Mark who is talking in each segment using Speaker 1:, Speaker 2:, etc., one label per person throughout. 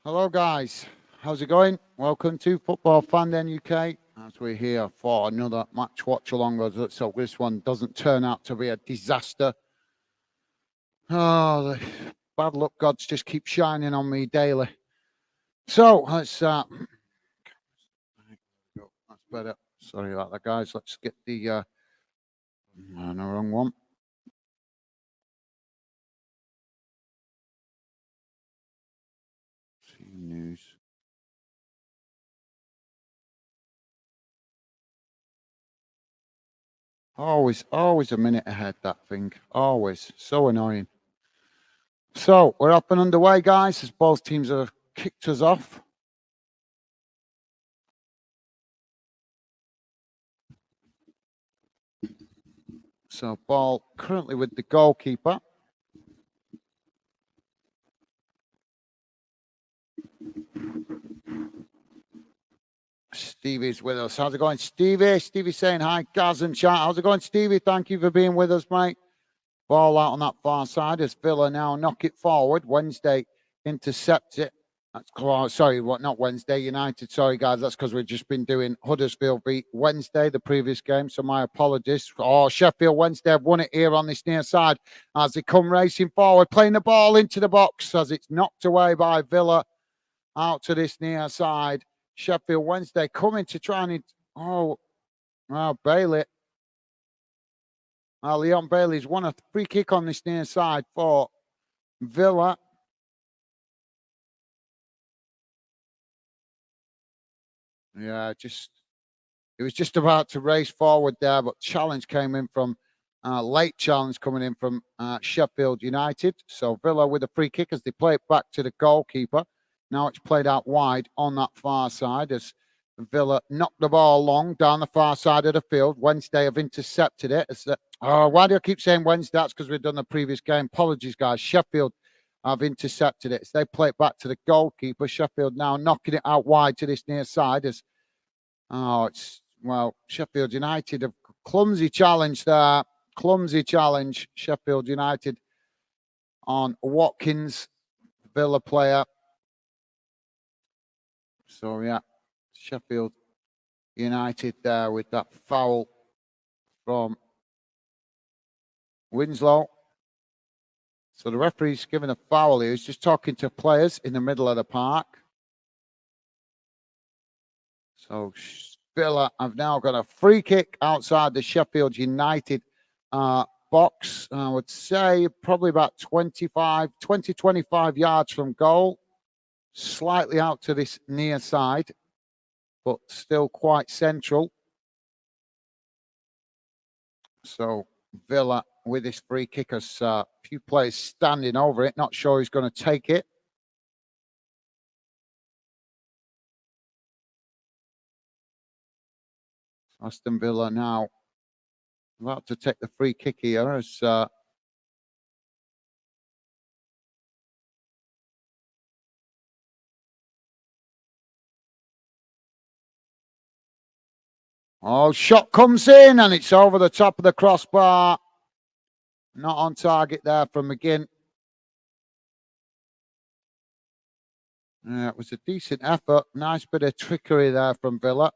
Speaker 1: Hello, guys. How's it going? Welcome to Football Fan Den UK. As we're here for another match watch along. Let's hope this one doesn't turn out to be a disaster. Oh, the bad luck gods just keep shining on me daily. So let's. That's better. Sorry about that, guys. Let's get the. No, wrong one. See news. Always a minute ahead, that thing. Always. So annoying. So we're up and underway, guys, as both teams have kicked us off. So ball currently with the goalkeeper. Stevie's with us. How's it going, Stevie? Stevie saying hi, Gaz and chat. How's it going, Stevie? Thank you for being with us, mate. Ball out on that far side as Villa now knock it forward. Wednesday intercepts it. That's sorry, what? Not Wednesday United. Sorry, guys. That's because we've just been doing Huddersfield beat Wednesday, the previous game. So my apologies. Oh, Sheffield Wednesday have won it here on this near side as they come racing forward, playing the ball into the box as it's knocked away by Villa out to this near side. Sheffield Wednesday coming to try and Bailey. Leon Bailey's won a free kick on this near side for Villa. Yeah, it was just about to race forward there, but challenge came in from late challenge coming in from Sheffield United. So Villa with a free kick as they play it back to the goalkeeper. Now it's played out wide on that far side as Villa knocked the ball long down the far side of the field. Wednesday have intercepted it. Why do I keep saying Wednesday? That's because we've done the previous game. Apologies, guys. Sheffield have intercepted it. So they play it back to the goalkeeper. Sheffield now knocking it out wide to this near side as Sheffield United have clumsy challenge there. Clumsy challenge. Sheffield United on Watkins, Villa player. So yeah, Sheffield United there with that foul from Winslow. So the referee's giving a foul here. He's just talking to players in the middle of the park. So Villa have now got a free kick outside the Sheffield United box. I would say probably about 20-25 yards from goal. Slightly out to this near side, but still quite central. So Villa with this free kick, as a few players standing over it, not sure who's going to take it. Aston Villa now about to take the free kick here as shot comes in and it's over the top of the crossbar. Not on target there from McGinn. It was a decent effort. Nice bit of trickery there from Villa.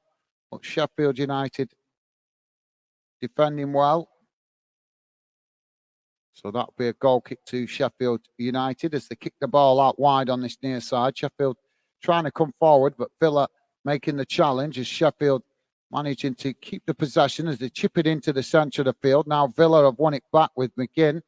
Speaker 1: But Sheffield United defending well. So that'll be a goal kick to Sheffield United as they kick the ball out wide on this near side. Sheffield trying to come forward, but Villa making the challenge as Sheffield managing to keep the possession as they chip it into the centre of the field. Now Villa have won it back with McGinn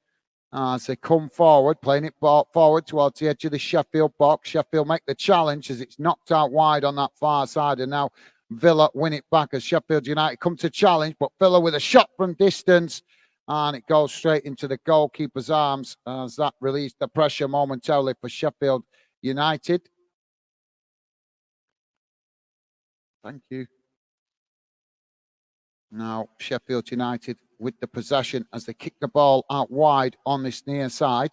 Speaker 1: as they come forward, playing it forward towards the edge of the Sheffield box. Sheffield make the challenge as it's knocked out wide on that far side, and now Villa win it back as Sheffield United come to challenge, but Villa with a shot from distance, and it goes straight into the goalkeeper's arms as that released the pressure momentarily for Sheffield United. Thank you. Now Sheffield United with the possession as they kick the ball out wide on this near side.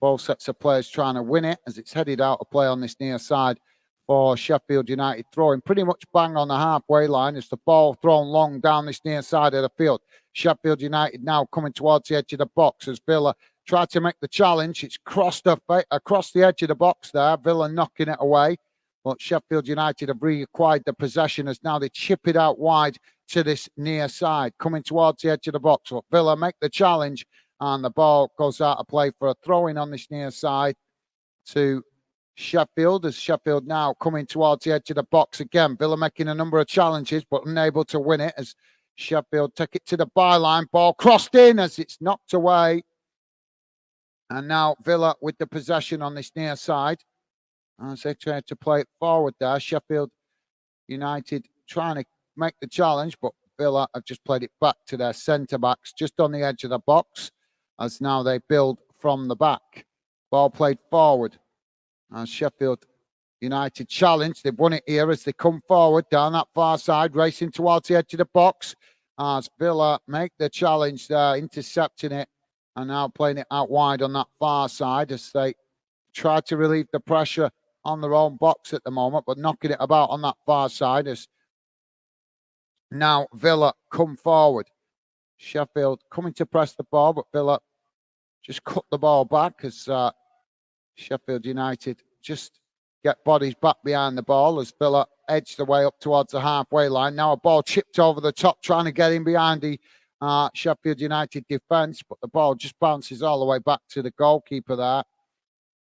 Speaker 1: Both sets of players trying to win it as it's headed out of play on this near side for Sheffield United, throwing pretty much bang on the halfway line as the ball thrown long down this near side of the field. Sheffield United now coming towards the edge of the box as Villa tried to make the challenge. It's crossed across the edge of the box there. Villa knocking it away. But Sheffield United have reacquired the possession as now they chip it out wide to this near side, coming towards the edge of the box. But Villa make the challenge, and the ball goes out of play for a throw-in on this near side to Sheffield, as Sheffield now coming towards the edge of the box again. Villa making a number of challenges, but unable to win it as Sheffield take it to the byline. Ball crossed in as it's knocked away. And now Villa with the possession on this near side. As they try to play it forward there. Sheffield United trying to make the challenge, but Villa have just played it back to their centre-backs just on the edge of the box as now they build from the back. Ball played forward. Sheffield United challenge. They've won it here as they come forward down that far side, racing towards the edge of the box. As Villa make the challenge there, intercepting it, and now playing it out wide on that far side as they try to relieve the pressure on their own box at the moment, but knocking it about on that far side as now Villa come forward. Sheffield coming to press the ball, but Villa just cut the ball back as Sheffield United just get bodies back behind the ball as Villa edge the way up towards the halfway line. Now a ball chipped over the top, trying to get in behind the Sheffield United defence, but the ball just bounces all the way back to the goalkeeper there.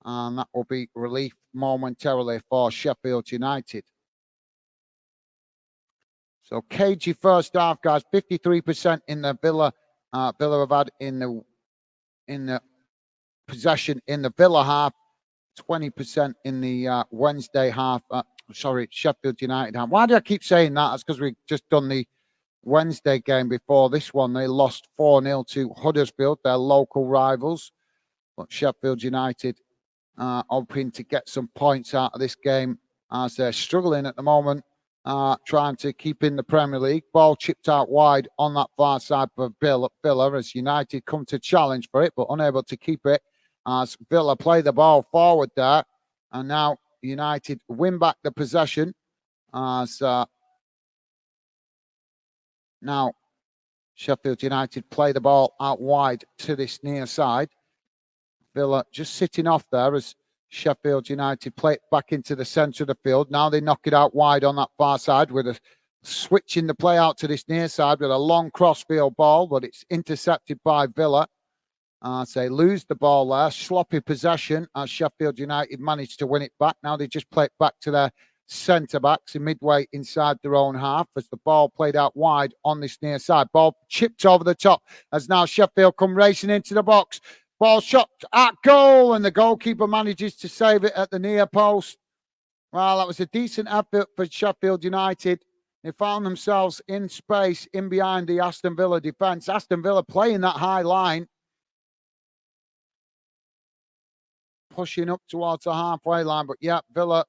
Speaker 1: And that will be relief momentarily for Sheffield United. So cagey first half, guys. 53% in the Villa. Villa have had in the possession in the Villa half. 20% in the Wednesday half. Sheffield United half. Why do I keep saying that? That's because we've just done the Wednesday game before this one. They lost 4-0 to Huddersfield, their local rivals. But Sheffield United hoping to get some points out of this game as they're struggling at the moment, trying to keep in the Premier League. Ball chipped out wide on that far side for Villa as United come to challenge for it, but unable to keep it as Villa play the ball forward there. And now United win back the possession as now Sheffield United play the ball out wide to this near side. Villa just sitting off there as Sheffield United play it back into the centre of the field. Now they knock it out wide on that far side with a switching the play out to this near side with a long crossfield ball, but it's intercepted by Villa. So they lose the ball there. Sloppy possession as Sheffield United managed to win it back. Now they just play it back to their centre-backs midway inside their own half as the ball played out wide on this near side. Ball chipped over the top as now Sheffield come racing into the box. Ball shot at goal, and the goalkeeper manages to save it at the near post. Well, that was a decent effort for Sheffield United. They found themselves in space in behind the Aston Villa defence. Aston Villa playing that high line, pushing up towards the halfway line. But yeah, Villa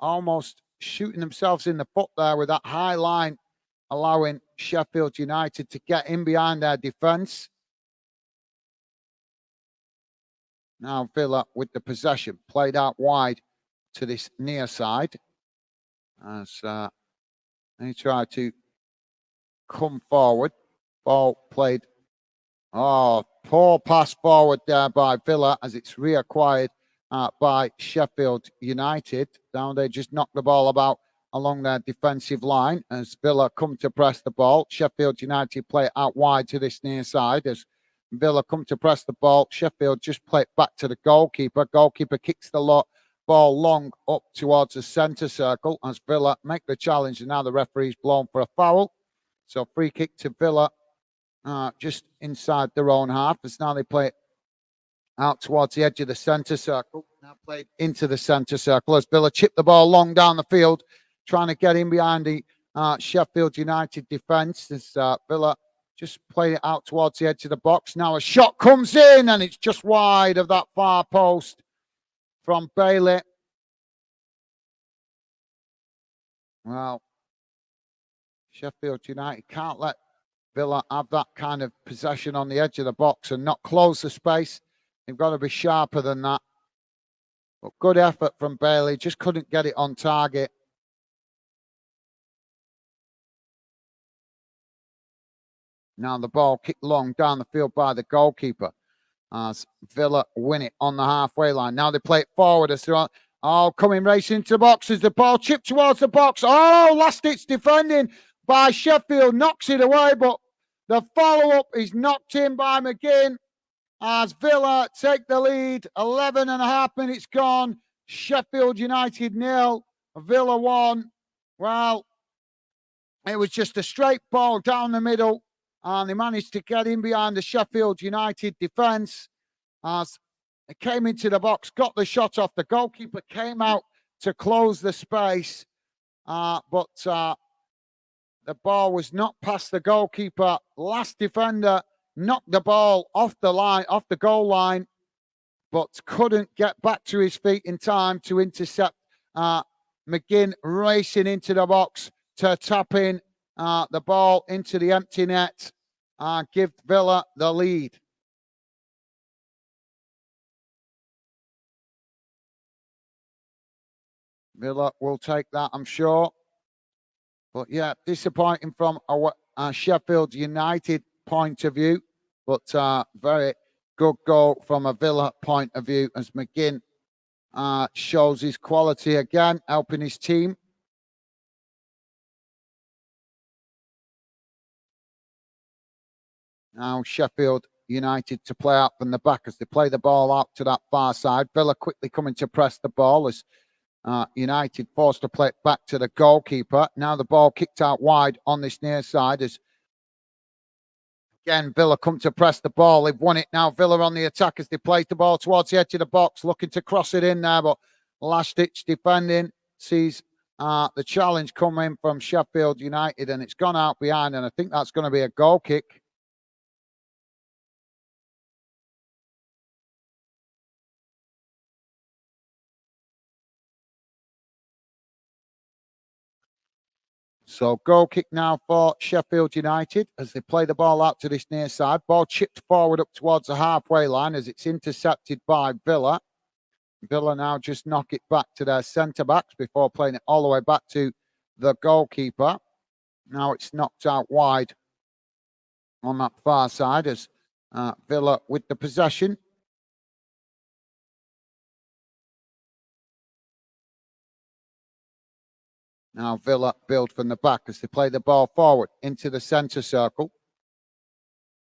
Speaker 1: almost shooting themselves in the foot there with that high line, allowing Sheffield United to get in behind their defence. Now Villa with the possession, played out wide to this near side as they try to come forward. Ball played, poor pass forward there by Villa as it's reacquired by Sheffield United. Now they just knock the ball about along their defensive line as Villa come to press the ball. Sheffield United play it out wide to this near side as Villa come to press the ball. Sheffield just play it back to the goalkeeper. Goalkeeper kicks the ball long up towards the centre circle as Villa make the challenge. And now the referee's blown for a foul. So free kick to Villa just inside their own half as now they play it out towards the edge of the centre circle. Now played into the centre circle as Villa chip the ball long down the field, trying to get in behind the Sheffield United defence as Villa just play it out towards the edge of the box. Now a shot comes in and it's just wide of that far post from Bailey. Well, Sheffield United can't let Villa have that kind of possession on the edge of the box and not close the space. They've got to be sharper than that. But good effort from Bailey. Just couldn't get it on target. Now the ball kicked long down the field by the goalkeeper. as Villa win it on the halfway line. Now they play it forward as they're on. Oh, coming racing into the box as the ball chipped towards the box. Oh, last-ditch defending by Sheffield knocks it away, but the follow-up is knocked in by McGinn as Villa take the lead. 11.5 minutes gone. Sheffield United 0, Villa 1. Well, it was just a straight ball down the middle, and they managed to get in behind the Sheffield United defence as it came into the box, got the shot off. The goalkeeper came out to close the space, but the ball was not past the goalkeeper. Last defender knocked the ball off the line, off the goal line, but couldn't get back to his feet in time to intercept McGinn racing into the box to tap in the ball into the empty net and give Villa the lead. Villa will take that, I'm sure. But yeah, disappointing from a Sheffield United point of view, but very good goal from a Villa point of view as McGinn shows his quality again, helping his team. Now Sheffield United to play out from the back as they play the ball out to that far side. Villa quickly coming to press the ball as United forced to play it back to the goalkeeper. Now the ball kicked out wide on this near side as again Villa come to press the ball. They've won it now. Villa on the attack as they play the ball towards the edge of the box, looking to cross it in there, but last-ditch defending sees the challenge coming from Sheffield United, and it's gone out behind, and I think that's going to be a goal kick. So goal kick now for Sheffield United as they play the ball out to this near side. Ball chipped forward up towards the halfway line as it's intercepted by Villa. Villa now just knock it back to their centre-backs before playing it all the way back to the goalkeeper. Now it's knocked out wide on that far side as Villa with the possession. Now Villa build from the back as they play the ball forward into the centre circle.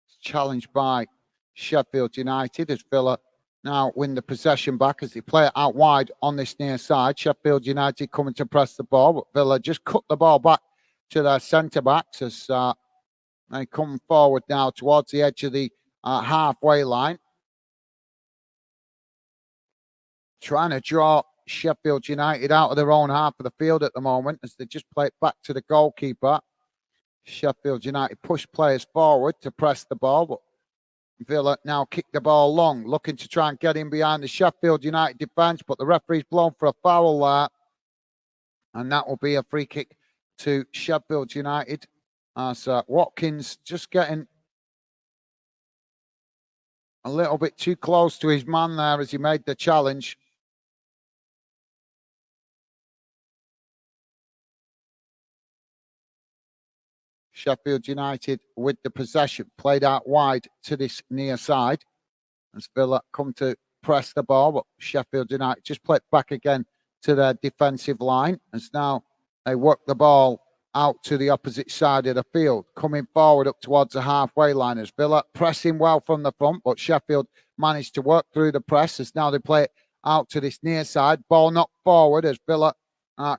Speaker 1: It's challenged by Sheffield United as Villa now win the possession back as they play it out wide on this near side. Sheffield United coming to press the ball, but Villa just cut the ball back to their centre-backs as they come forward now towards the edge of the halfway line. Trying to draw Sheffield United out of their own half of the field at the moment as they just play it back to the goalkeeper. Sheffield United push players forward to press the ball, but Villa now kick the ball long, looking to try and get in behind the Sheffield United defence, but the referee's blown for a foul there, and that will be a free kick to Sheffield United. So Watkins just getting a little bit too close to his man there as he made the challenge. Sheffield United with the possession, played out wide to this near side as Villa come to press the ball, but Sheffield United just play it back again to their defensive line as now they work the ball out to the opposite side of the field, coming forward up towards the halfway line as Villa pressing well from the front, but Sheffield managed to work through the press as now they play it out to this near side. Ball knocked forward as Villa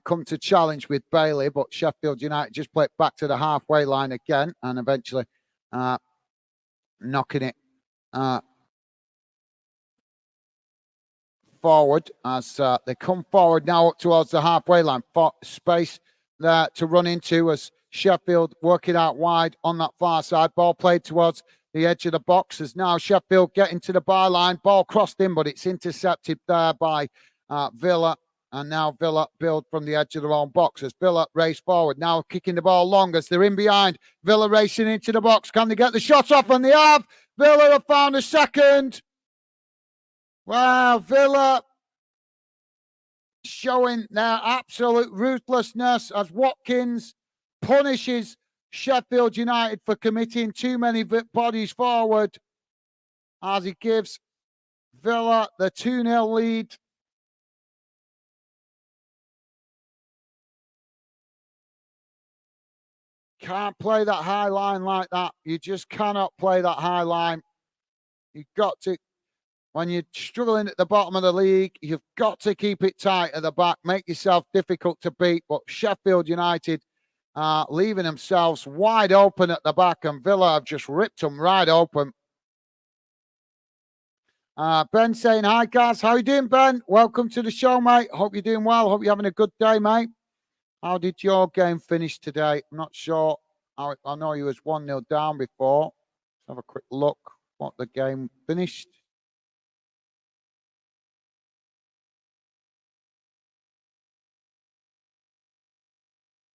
Speaker 1: come to challenge with Bailey, but Sheffield United just play it back to the halfway line again and eventually knocking it forward as they come forward now up towards the halfway line. Space there to run into as Sheffield work it out wide on that far side. Ball played towards the edge of the box as now Sheffield getting to the byline. Ball crossed in, but it's intercepted there by Villa. And now Villa build from the edge of their own box as Villa race forward. Now kicking the ball long as they're in behind. Villa racing into the box. Can they get the shot off? And they have. Villa have found a second. Wow, Villa showing their absolute ruthlessness as Watkins punishes Sheffield United for committing too many bodies forward. as he gives Villa the 2-0 lead. Can't play that high line like that. You just cannot play that high line. You've got to, when you're struggling at the bottom of the league, you've got to keep it tight at the back, make yourself difficult to beat. But Sheffield United leaving themselves wide open at the back, and Villa have just ripped them right open. Ben saying, hi, guys. How you doing, Ben? Welcome to the show, mate. Hope you're doing well. Hope you're having a good day, mate. How did your game finish today? I'm not sure. I know you was 1-0 down before. Let's have a quick look what the game finished.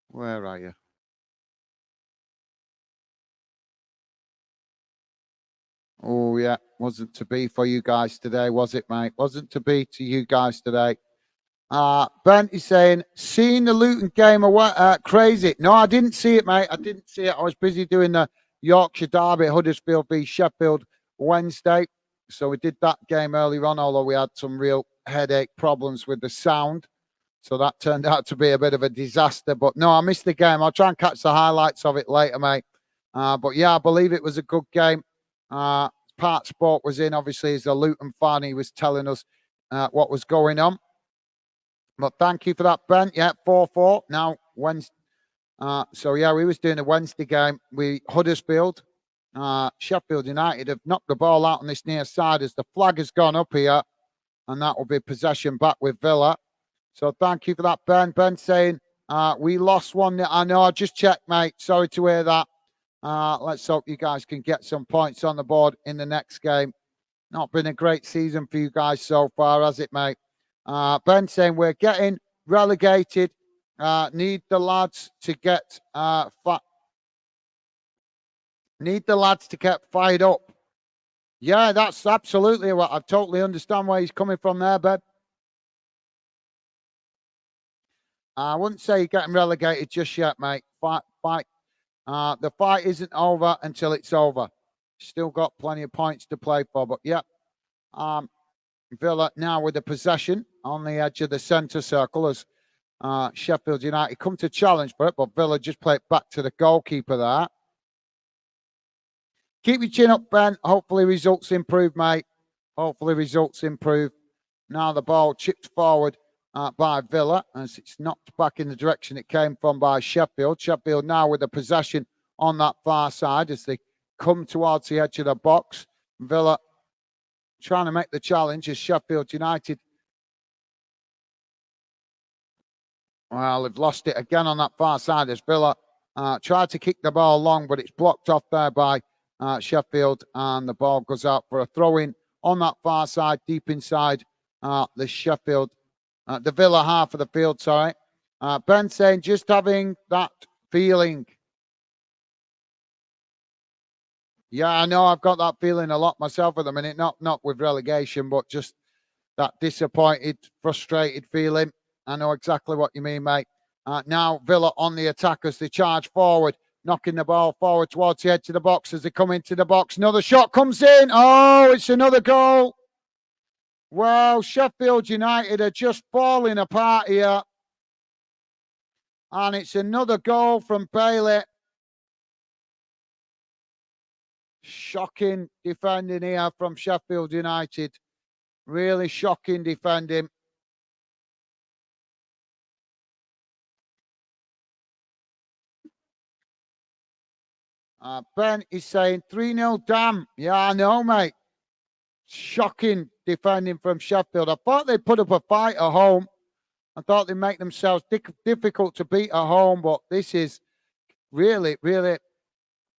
Speaker 1: Where are you? Oh, yeah. Wasn't to be for you guys today, was it, mate? Wasn't to be to you guys today. Ben is saying, seeing the Luton game away, crazy. No, I didn't see it, mate. I didn't see it. I was busy doing the Yorkshire Derby, Huddersfield v Sheffield Wednesday. So we did that game earlier on, although we had some real headache problems with the sound. So that turned out to be a bit of a disaster. But no, I missed the game. I'll try and catch the highlights of it later, mate. But yeah, I believe it was a good game. Part Sport was in, obviously, as a Luton fan. He was telling us what was going on. But thank you for that, Ben. Yeah, 4-4. Now, Wednesday. So, yeah, we was doing a Wednesday game. Huddersfield, Sheffield United have knocked the ball out on this near side as the flag has gone up here. And that will be possession back with Villa. So, thank you for that, Ben. Ben saying, we lost 1. I know, I just checked, mate. Sorry to hear that. Let's hope you guys can get some points on the board in the next game. Not been a great season for you guys so far, has it, mate? Ben saying we're getting relegated. Need the lads to get fired up. Yeah, that's absolutely what I totally understand where he's coming from there, Ben. I wouldn't say you're getting relegated just yet, mate. Fight. The fight isn't over until it's over. Still got plenty of points to play for, but yeah. Villa now with the possession on the edge of the centre circle as Sheffield United come to challenge for it, but Villa just play it back to the goalkeeper there. Keep your chin up, Ben. Hopefully results improve, mate. Hopefully results improve. Now the ball chipped forward by Villa as it's knocked back in the direction it came from by Sheffield. Sheffield now with the possession on that far side as they come towards the edge of the box. Villa trying to make the challenge as Sheffield United. Well, they've lost it again on that far side as Villa tried to kick the ball long, but it's blocked off there by Sheffield, and the ball goes out for a throw-in on that far side, deep inside the Sheffield, the Villa half of the field, sorry. Ben saying, just having that feeling. Yeah, I know I've got that feeling a lot myself at the minute, not with relegation, but just that disappointed, frustrated feeling. I know exactly what you mean, mate. Now Villa on the attack as they charge forward, knocking the ball forward towards the edge of the box as they come into the box. Another shot comes in. Oh, it's another goal. Well, Sheffield United are just falling apart here. And it's another goal from Bailey. Shocking defending here from Sheffield United. Really shocking defending. Ben is saying 3-0 damn. Yeah, I know, mate. Shocking defending from Sheffield. I thought they'd put up a fight at home. I thought they'd make themselves difficult to beat at home, but this is really, really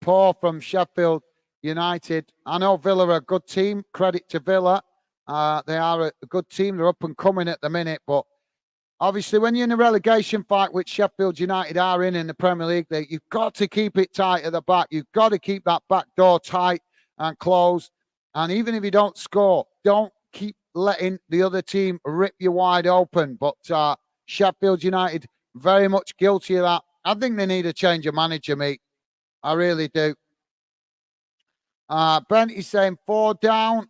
Speaker 1: poor from Sheffield United. I know Villa are a good team. Credit to Villa. They are a good team. They're up and coming at the minute, but obviously, when you're in a relegation fight, which Sheffield United are in the Premier League, you've got to keep it tight at the back. You've got to keep that back door tight and closed. And even if you don't score, don't keep letting the other team rip you wide open. But Sheffield United, very much guilty of that. I think they need a change of manager, mate. I really do. Ben is saying 4 down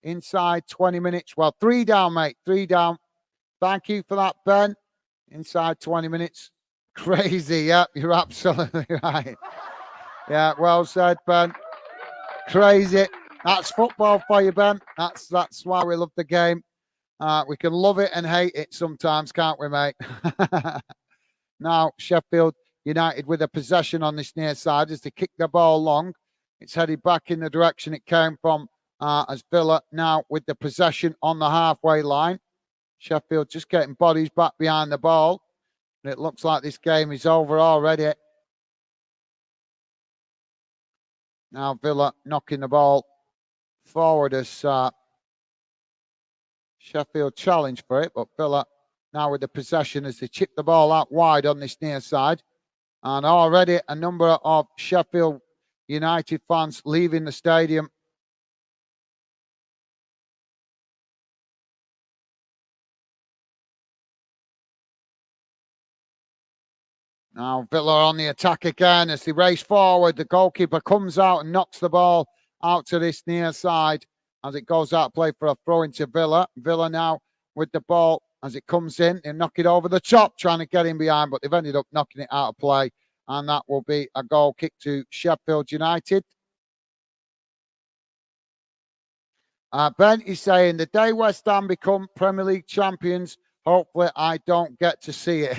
Speaker 1: inside 20 minutes. Well, 3 down, mate. 3 down. Thank you for that, Ben. Inside 20 minutes. Crazy. Yeah, you're absolutely right. Yeah, well said, Ben. Crazy. That's football for you, Ben. That's why we love the game. We can love it and hate it sometimes, can't we, mate? Now, Sheffield United with a possession on this near side as they kick the ball long. It's headed back in the direction it came from as Villa now with the possession on the halfway line. Sheffield just getting bodies back behind the ball. And it looks like this game is over already. Now Villa knocking the ball forward as Sheffield challenge for it, but Villa now with the possession as they chip the ball out wide on this near side. And already a number of Sheffield United fans leaving the stadium. Now Villa on the attack again as they race forward. The goalkeeper comes out and knocks the ball out to this near side as it goes out play for a throw into Villa. Villa now with the ball as it comes in. They knock it over the top, trying to get in behind, but they've ended up knocking it out of play. And that will be a goal kick to Sheffield United. Ben is saying, the day West Ham become Premier League champions, hopefully I don't get to see it.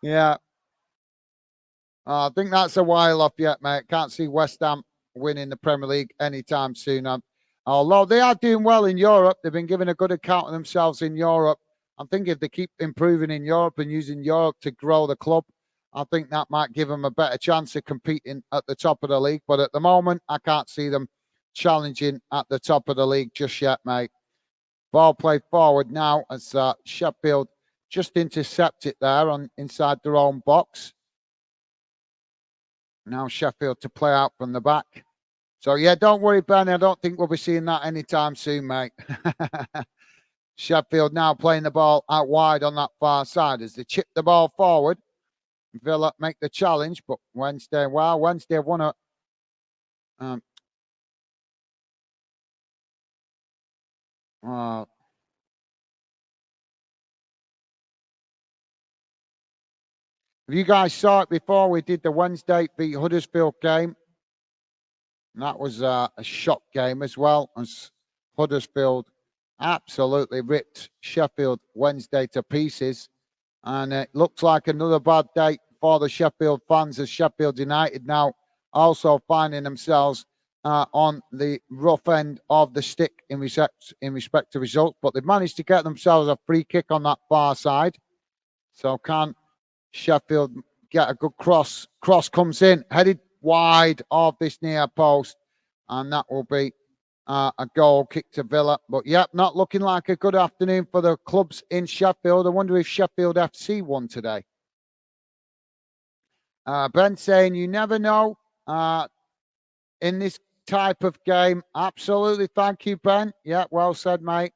Speaker 1: Yeah. I think that's a while off yet, mate. Can't see West Ham winning the Premier League anytime soon. Although they are doing well in Europe, they've been giving a good account of themselves in Europe. I think if they keep improving in Europe and using Europe to grow the club, I think that might give them a better chance of competing at the top of the league. But at the moment, I can't see them challenging at the top of the league just yet, mate. Ball played forward now as Sheffield just intercept it there on inside their own box. Now Sheffield to play out from the back. So, yeah, don't worry, Ben. I don't think we'll be seeing that anytime soon, mate. Sheffield now playing the ball out wide on that far side as they chip the ball forward. Villa make the challenge, but Wednesday won a... you guys saw it before we did the Wednesday v Huddersfield game. And that was a shock game as well, as Huddersfield absolutely ripped Sheffield Wednesday to pieces. And it looks like another bad day for the Sheffield fans as Sheffield United now also finding themselves on the rough end of the stick in respect to results. But they've managed to get themselves a free kick on that far side. So can Sheffield get a good cross? Cross comes in, headed wide of this near post. And that will be a goal kick to Villa. But, yeah, not looking like a good afternoon for the clubs in Sheffield. I wonder if Sheffield FC won today. Ben saying, you never know in this type of game. Absolutely. Thank you, Ben. Yeah, well said, mate.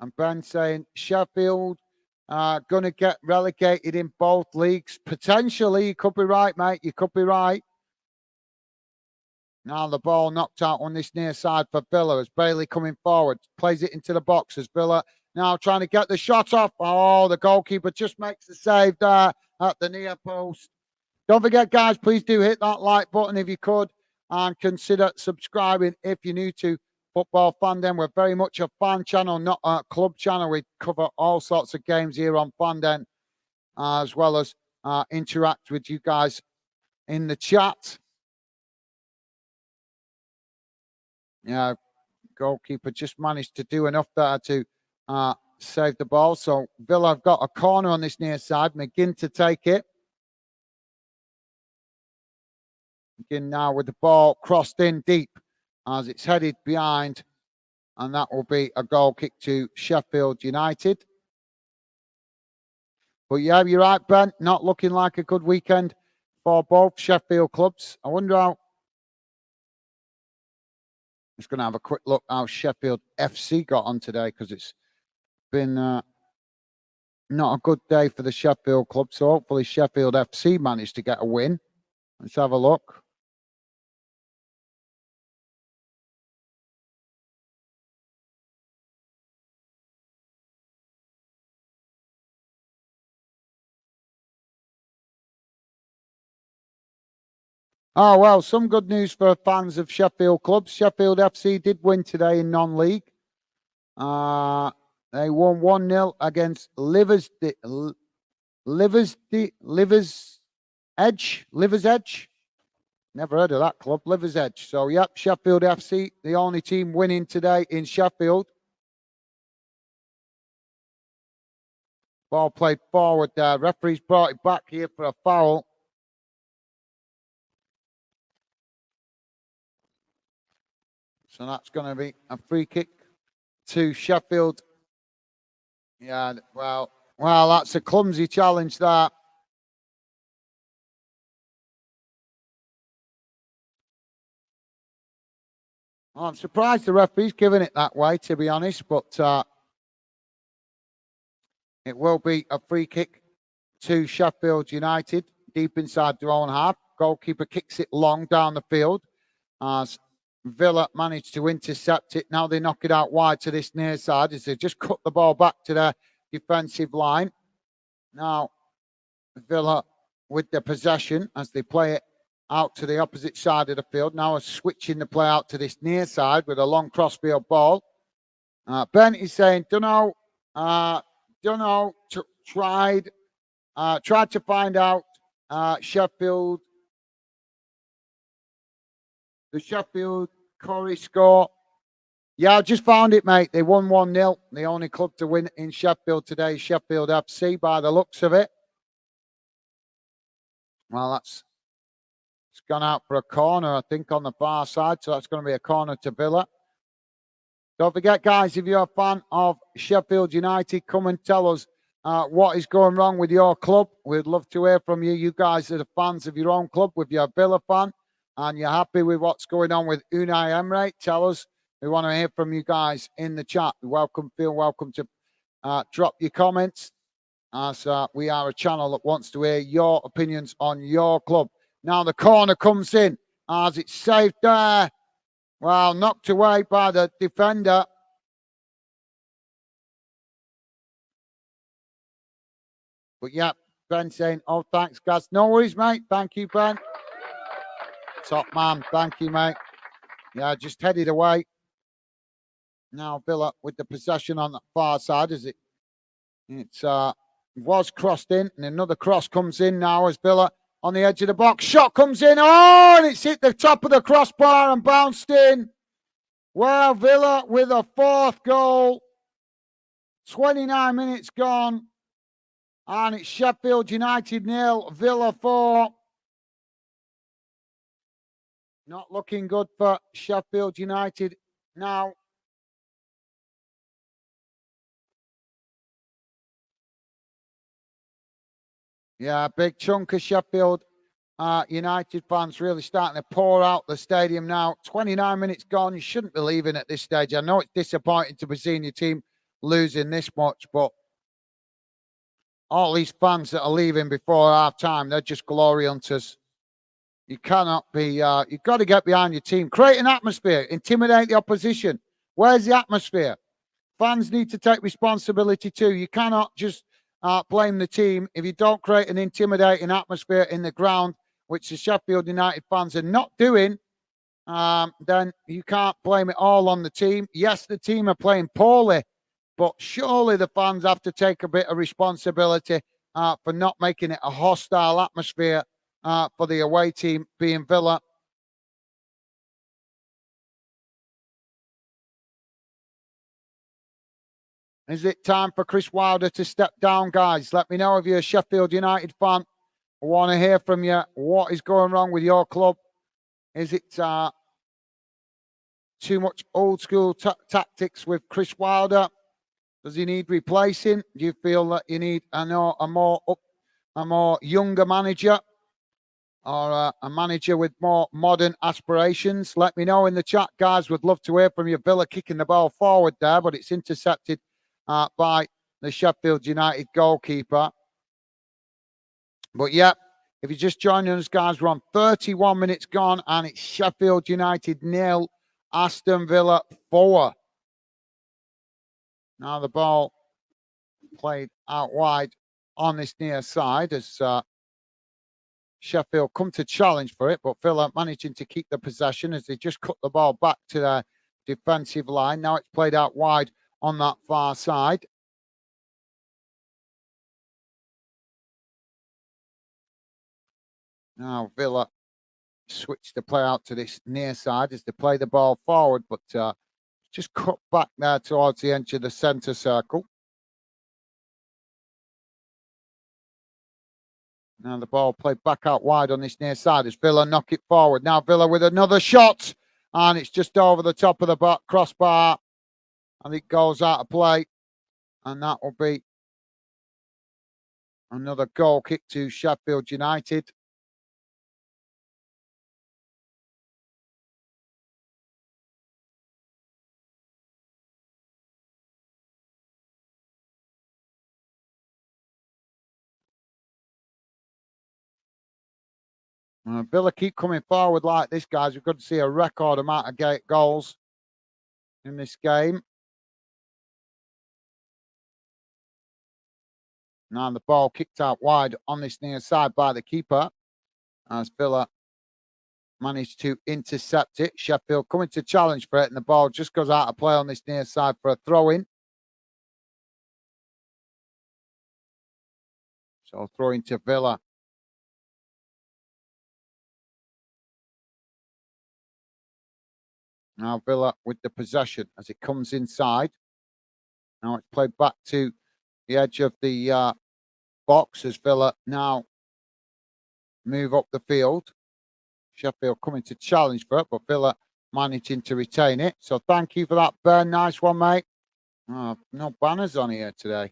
Speaker 1: And Ben saying, Sheffield going to get relegated in both leagues. Potentially, you could be right, mate. You could be right. Now the ball knocked out on this near side for Villa as Bailey coming forward. Plays it into the box as Villa now trying to get the shot off. Oh, the goalkeeper just makes the save there at the near post. Don't forget, guys, please do hit that like button if you could. And consider subscribing if you're new to Football Fandom. We're very much a fan channel, not a club channel. We cover all sorts of games here on Fandom, as well as interact with you guys in the chat. Yeah, goalkeeper just managed to do enough there to save the ball. So Villa have got a corner on this near side. McGinn to take it. McGinn now with the ball crossed in deep as it's headed behind. And that will be a goal kick to Sheffield United. But yeah, you're right, Ben. Not looking like a good weekend for both Sheffield clubs. I wonder how... Just going to have a quick look how Sheffield FC got on today because it's been not a good day for the Sheffield club. So hopefully Sheffield FC managed to get a win. Let's have a look. Oh, well, some good news for fans of Sheffield clubs. Sheffield FC did win today in non-league. They won 1-0 against Livers Edge. Never heard of that club, Livers Edge. So, yep, Sheffield FC, the only team winning today in Sheffield. Ball played forward there. Referee's brought it back here for a foul. So that's going to be a free kick to Sheffield. Yeah, well, that's a clumsy challenge, that. Well, I'm surprised the referee's giving it that way, to be honest, but it will be a free kick to Sheffield United, deep inside their own half. Goalkeeper kicks it long down the field as Villa managed to intercept it. Now they knock it out wide to this near side as they just cut the ball back to their defensive line. Now Villa with the possession as they play it out to the opposite side of the field. Now switching the play out to this near side with a long crossfield ball. Ben is saying, tried to find out Sheffield. The Sheffield Corey score. Yeah, I just found it, mate. They won 1-0. The only club to win in Sheffield today is Sheffield FC by the looks of it. Well, it's gone out for a corner, I think, on the far side. So that's going to be a corner to Villa. Don't forget, guys, if you're a fan of Sheffield United, come and tell us what is going wrong with your club. We'd love to hear from you. You guys are the fans of your own club. If you're a Villa fan and you're happy with what's going on with Unai Emery, tell us. We want to hear from you guys in the chat. Feel welcome to drop your comments, as we are a channel that wants to hear your opinions on your club. Now the corner comes in as it's saved there. Well, knocked away by the defender. But yeah, Ben saying, oh, thanks, Gaz. No worries, mate. Thank you, Ben. Top man. Thank you, mate. Yeah, just headed away. Now Villa with the possession on the far side as it was crossed in, and another cross comes in now as Villa on the edge of the box. Shot comes in. Oh, and it's hit the top of the crossbar and bounced in. Well, Villa with a fourth goal. 29 minutes gone. And it's Sheffield United 0, Villa 4. Not looking good for Sheffield United now. Yeah, big chunk of Sheffield United fans really starting to pour out the stadium now. 29 minutes gone. You shouldn't be leaving at this stage. I know it's disappointing to be seeing your team losing this much, but all these fans that are leaving before half time, they're just glory hunters. You cannot be, you've got to get behind your team. Create an atmosphere, intimidate the opposition. Where's the atmosphere? Fans need to take responsibility too. You cannot just blame the team if you don't create an intimidating atmosphere in the ground, which the Sheffield United fans are not doing. Then you can't blame it all on the team. Yes, the team are playing poorly, but surely the fans have to take a bit of responsibility for not making it a hostile atmosphere for the away team, being Villa. Is it time for Chris Wilder to step down, guys? Let me know if you're a Sheffield United fan. I want to hear from you. What is going wrong with your club? Is it too much old school tactics with Chris Wilder? Does he need replacing? Do you feel that you need a more younger manager, or a manager with more modern aspirations? Let me know in the chat, guys. Would love to hear from you. Villa kicking the ball forward there, but it's intercepted by the Sheffield United goalkeeper. But yeah, if you're just joining us, guys, we're on 31 minutes gone, and it's Sheffield United 0, Aston Villa 4. Now the ball played out wide on this near side as Sheffield come to challenge for it, but Villa managing to keep the possession as they just cut the ball back to their defensive line. Now it's played out wide on that far side. Now Villa switch the play out to this near side as they play the ball forward, but just cut back there towards the edge of the centre circle. Now the ball played back out wide on this near side as Villa knock it forward. Now Villa with another shot, and it's just over the top of the crossbar, and it goes out of play, and that will be another goal kick to Sheffield United. Villa keep coming forward like this, guys. We've got to see a record amount of goals in this game. Now the ball kicked out wide on this near side by the keeper as Villa managed to intercept it. Sheffield coming to challenge for it, and the ball just goes out of play on this near side for a throw-in. So throw-in to Villa. Now Villa with the possession as it comes inside. Now it's played back to the edge of the box as Villa now move up the field. Sheffield coming to challenge for it, but Villa managing to retain it. So thank you for that, Ben. Nice one, mate. Oh, no banners on here today.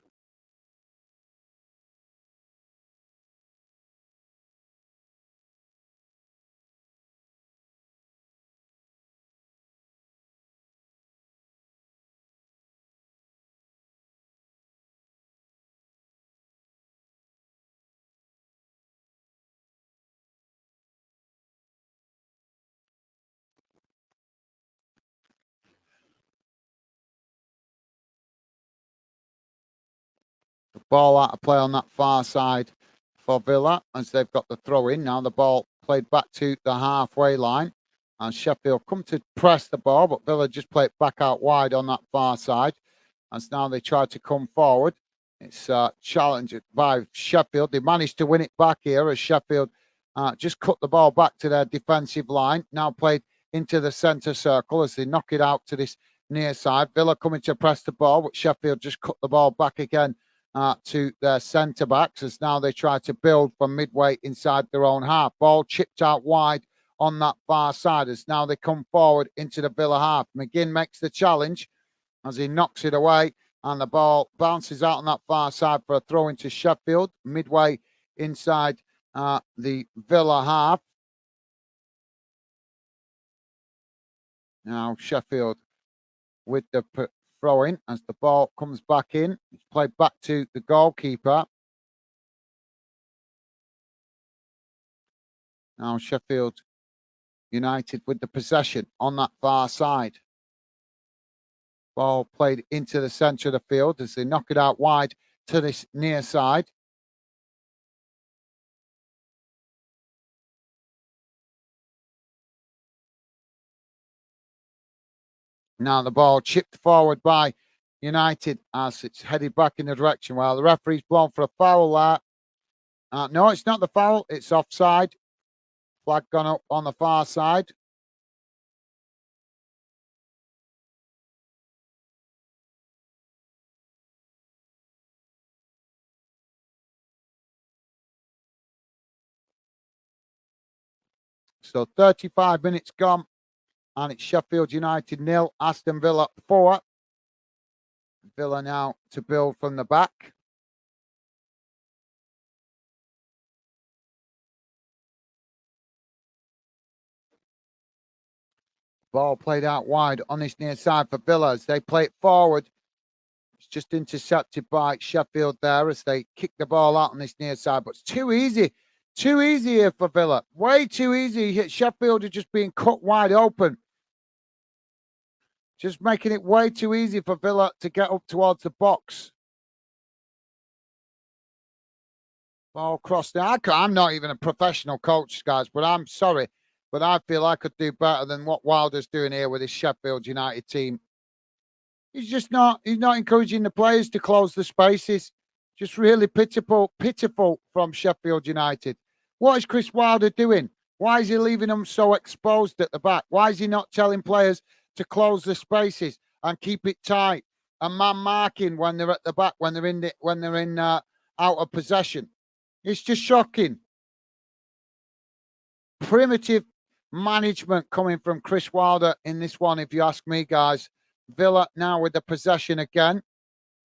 Speaker 1: The ball out of play on that far side for Villa as they've got the throw in. Now the ball played back to the halfway line. And Sheffield come to press the ball, but Villa just play it back out wide on that far side. As now they try to come forward. It's challenged by Sheffield. They managed to win it back here as Sheffield just cut the ball back to their defensive line. Now played into the centre circle as they knock it out to this near side. Villa coming to press the ball, but Sheffield just cut the ball back again to their centre backs as now they try to build from midway inside their own half. Ball chipped out wide on that far side as now they come forward into the Villa half. McGinn makes the challenge as he knocks it away, and the ball bounces out on that far side for a throw into Sheffield, midway inside the Villa half. Now Sheffield with the throw in as the ball comes back in. It's played back to the goalkeeper. Now Sheffield United with the possession on that far side. Ball played into the centre of the field as they knock it out wide to this near side. Now the ball chipped forward by United as it's headed back in the direction. Well, the referee's blown for a foul there. No, it's not the foul. It's offside. Flag gone up on the far side. So 35 minutes gone, and it's Sheffield United 0, Aston Villa 4. Villa now to build from the back. Ball played out wide on this near side for Villa as they play it forward. It's just intercepted by Sheffield there as they kick the ball out on this near side. But it's too easy. Too easy here for Villa. Way too easy. Sheffield are just being cut wide open. Just making it way too easy for Villa to get up towards the box. Ball crossed. I'm not even a professional coach, guys, but I'm sorry. But I feel I could do better than what Wilder's doing here with his Sheffield United team. He's not encouraging the players to close the spaces. Just really pitiful from Sheffield United. What is Chris Wilder doing? Why is he leaving them so exposed at the back? Why is he not telling players to close the spaces and keep it tight and man marking when they're at the back, when they're in out of possession? It's just shocking. Primitive management coming from Chris Wilder in this one, if you ask me, guys. Villa now with the possession again.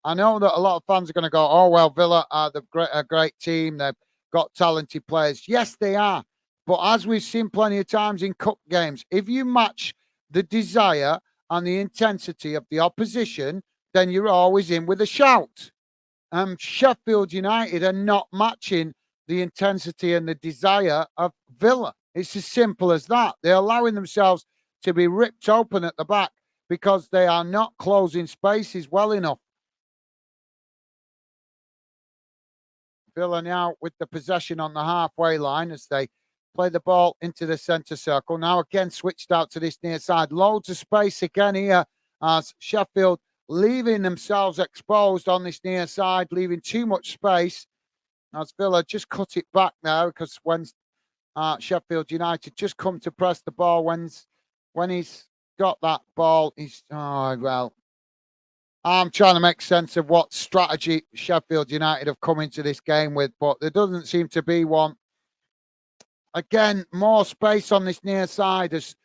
Speaker 1: I know that a lot of fans are going to go, oh, well, Villa are a great team. They've got talented players. Yes, they are. But as we've seen plenty of times in cup games, if you match the desire and the intensity of the opposition, then you're always in with a shout. Sheffield United are not matching the intensity and the desire of Villa. It's as simple as that. They're allowing themselves to be ripped open at the back because they are not closing spaces well enough. Villa now with the possession on the halfway line as they play the ball into the centre circle. Now again switched out to this near side. Loads of space again here as Sheffield leaving themselves exposed on this near side, leaving too much space. As Villa just cut it back now because when Sheffield United just come to press the ball, when he's got that ball, I'm trying to make sense of what strategy Sheffield United have come into this game with, but there doesn't seem to be one. Again, more space on this near side as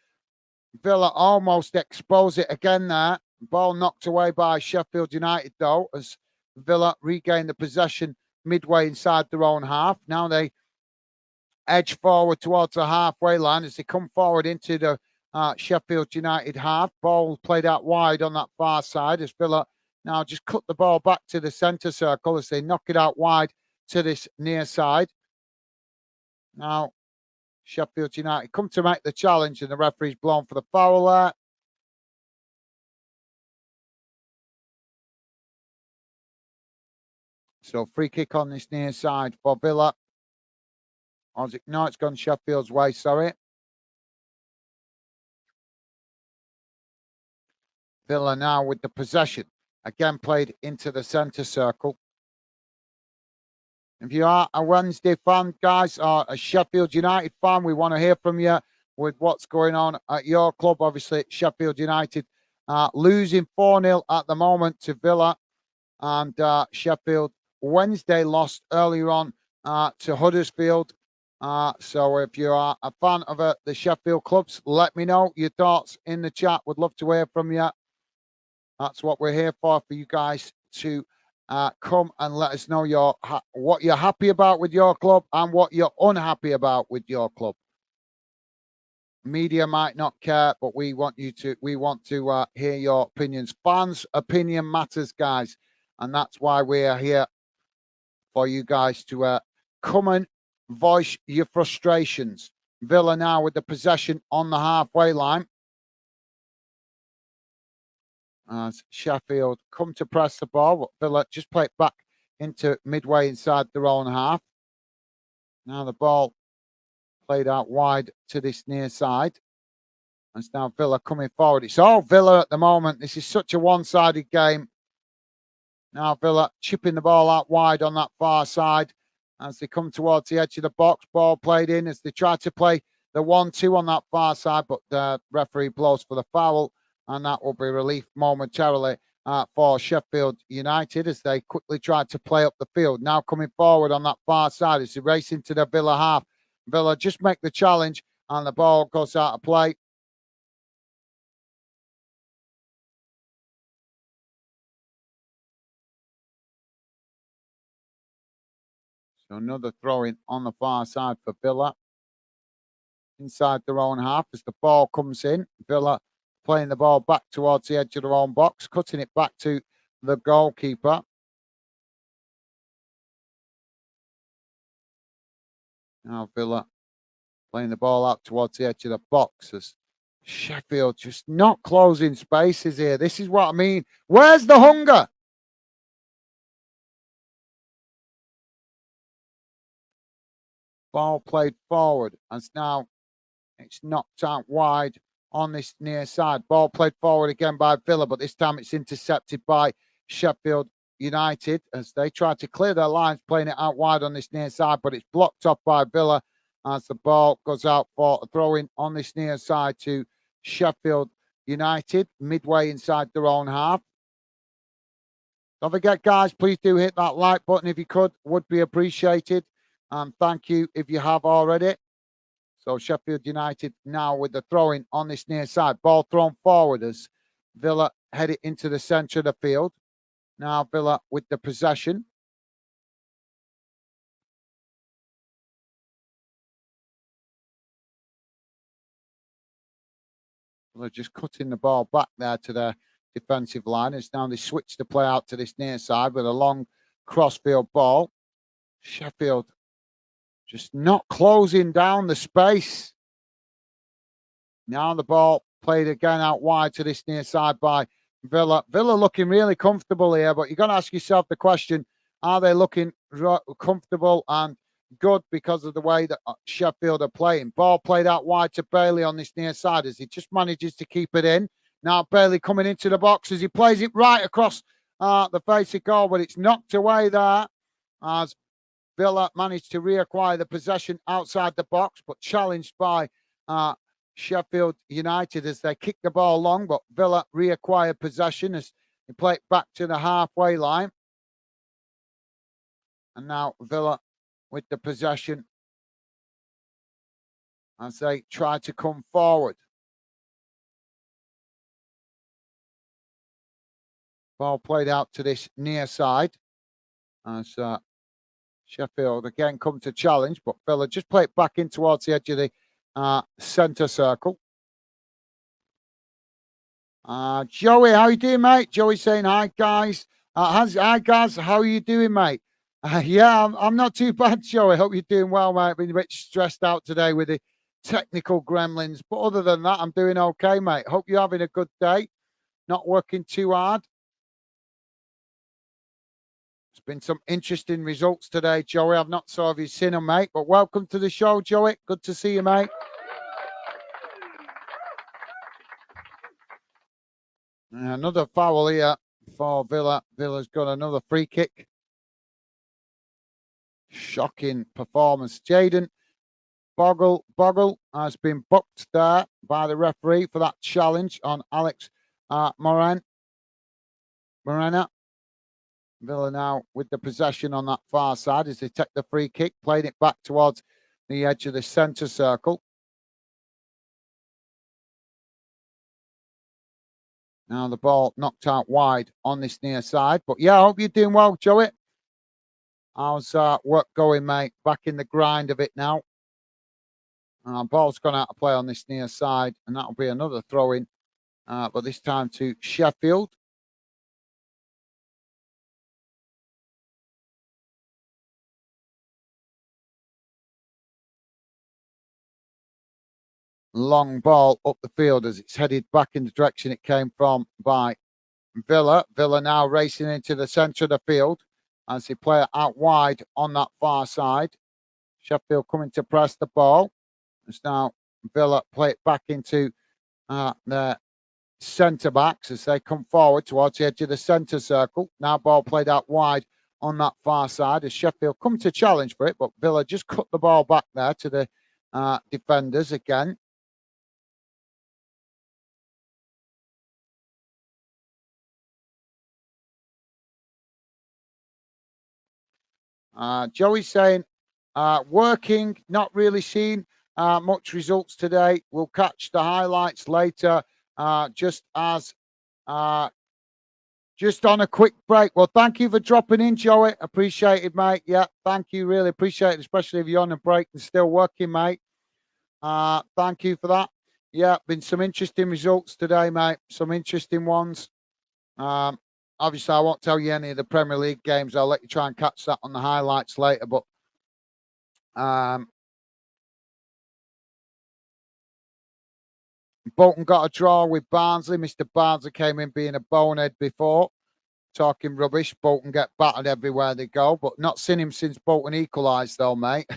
Speaker 1: Villa almost expose it again there. Ball knocked away by Sheffield United, though, as Villa regain the possession midway inside their own half. Now they edge forward towards the halfway line as they come forward into the Sheffield United half. Ball played out wide on that far side as Villa now just cut the ball back to the centre circle as they knock it out wide to this near side. Now Sheffield United come to make the challenge and the referee's blown for the foul there. So free kick on this near side for Villa. No, it's gone Sheffield's way, sorry. Villa now with the possession. Again played into the centre circle. If you are a Wednesday fan, guys, or a Sheffield United fan, we want to hear from you with what's going on at your club. Obviously, Sheffield United losing 4-0 at the moment to Villa. And Sheffield Wednesday lost earlier on to Huddersfield. So if you are a fan of the Sheffield clubs, let me know your thoughts in the chat. Would love to hear from you. That's what we're here for you guys to come and let us know what you're happy about with your club and what you're unhappy about with your club. Media might not care, but we want to hear your opinions. Fans' opinion matters, guys, and that's why we are here for you guys to come and voice your frustrations. Villa now with the possession on the halfway line. As Sheffield come to press the ball, Villa just play it back into midway inside their own half. Now the ball played out wide to this near side. And it's now Villa coming forward. It's all Villa at the moment. This is such a one-sided game. Now Villa chipping the ball out wide on that far side as they come towards the edge of the box. Ball played in as they try to play the 1-2 on that far side, but the referee blows for the foul, and that will be relief momentarily for Sheffield United as they quickly try to play up the field. Now coming forward on that far side as they race into the Villa half. Villa just make the challenge and the ball goes out of play. So another throw-in on the far side for Villa. Inside their own half as the ball comes in. Villa playing the ball back towards the edge of their own box, cutting it back to the goalkeeper. Now Villa playing the ball out towards the edge of the box as Sheffield just not closing spaces here. This is what I mean. Where's the hunger? Ball played forward as now it's knocked out wide on this near side. Ball played forward again by Villa, but this time it's intercepted by Sheffield United as they try to clear their lines, playing it out wide on this near side, but it's blocked off by Villa as the ball goes out for a throw-in on this near side to Sheffield United, midway inside their own half. Don't forget, guys, please do hit that like button if you could, would be appreciated. And thank you if you have already. So Sheffield United now with the throw-in on this near side. Ball thrown forward as Villa head it into the centre of the field. Now Villa with the possession. They're just cutting the ball back there to their defensive line. As now they switch the play out to this near side with a long crossfield ball. Sheffield just not closing down the space. Now the ball played again out wide to this near side by Villa. Villa looking really comfortable here, but you've got to ask yourself the question, are they looking comfortable and good because of the way that Sheffield are playing? Ball played out wide to Bailey on this near side as he just manages to keep it in. Now Bailey coming into the box as he plays it right across the face of goal, but it's knocked away there as Villa managed to reacquire the possession outside the box, but challenged by Sheffield United as they kick the ball long, but Villa reacquire possession as they play it back to the halfway line. And now Villa with the possession as they try to come forward. Ball played out to this near side as Sheffield again come to challenge, but Villa just play it back in towards the edge of the centre circle. Joey, how you doing, mate? Joey saying hi, guys. Hi, guys. How are you doing, mate? Yeah, I'm not too bad, Joey. Hope you're doing well, mate. Been a bit stressed out today with the technical gremlins, but other than that, I'm doing okay, mate. Hope you're having a good day. Not working too hard. There's been some interesting results today, Joey. I've not saw if you've seen them, mate, but welcome to the show, Joey. Good to see you, mate. Another foul here for Villa. Villa's got another free kick. Shocking performance. Jaden Bogle has been booked there by the referee for that challenge on Alex Morena. Villa now with the possession on that far side as they take the free kick, playing it back towards the edge of the centre circle. Now the ball knocked out wide on this near side. But yeah, I hope you're doing well, Joey. How's work going, mate? Back in the grind of it now. Ball's gone out of play on this near side, and that'll be another throw-in, but this time to Sheffield. Long ball up the field as it's headed back in the direction it came from by Villa. Villa now racing into the centre of the field as they play it out wide on that far side. Sheffield coming to press the ball. It's now Villa play it back into the centre backs as they come forward towards the edge of the centre circle. Now ball played out wide on that far side as Sheffield come to challenge for it, but Villa just cut the ball back there to the defenders again. Joey's saying, working, not really seen much results today. We'll catch the highlights later, just on a quick break. Well, thank you for dropping in, Joey. Appreciate it, mate. Yeah, thank you. Really appreciate it, especially if you're on a break and still working, mate. Thank you for that. Yeah, been some interesting results today, mate. Some interesting ones. obviously, I won't tell you any of the Premier League games. I'll let you try and catch that on the highlights later. But Bolton got a draw with Barnsley. Mr. Barnsley came in being a bonehead before, talking rubbish. Bolton get battered everywhere they go, but not seen him since Bolton equalised, though, mate.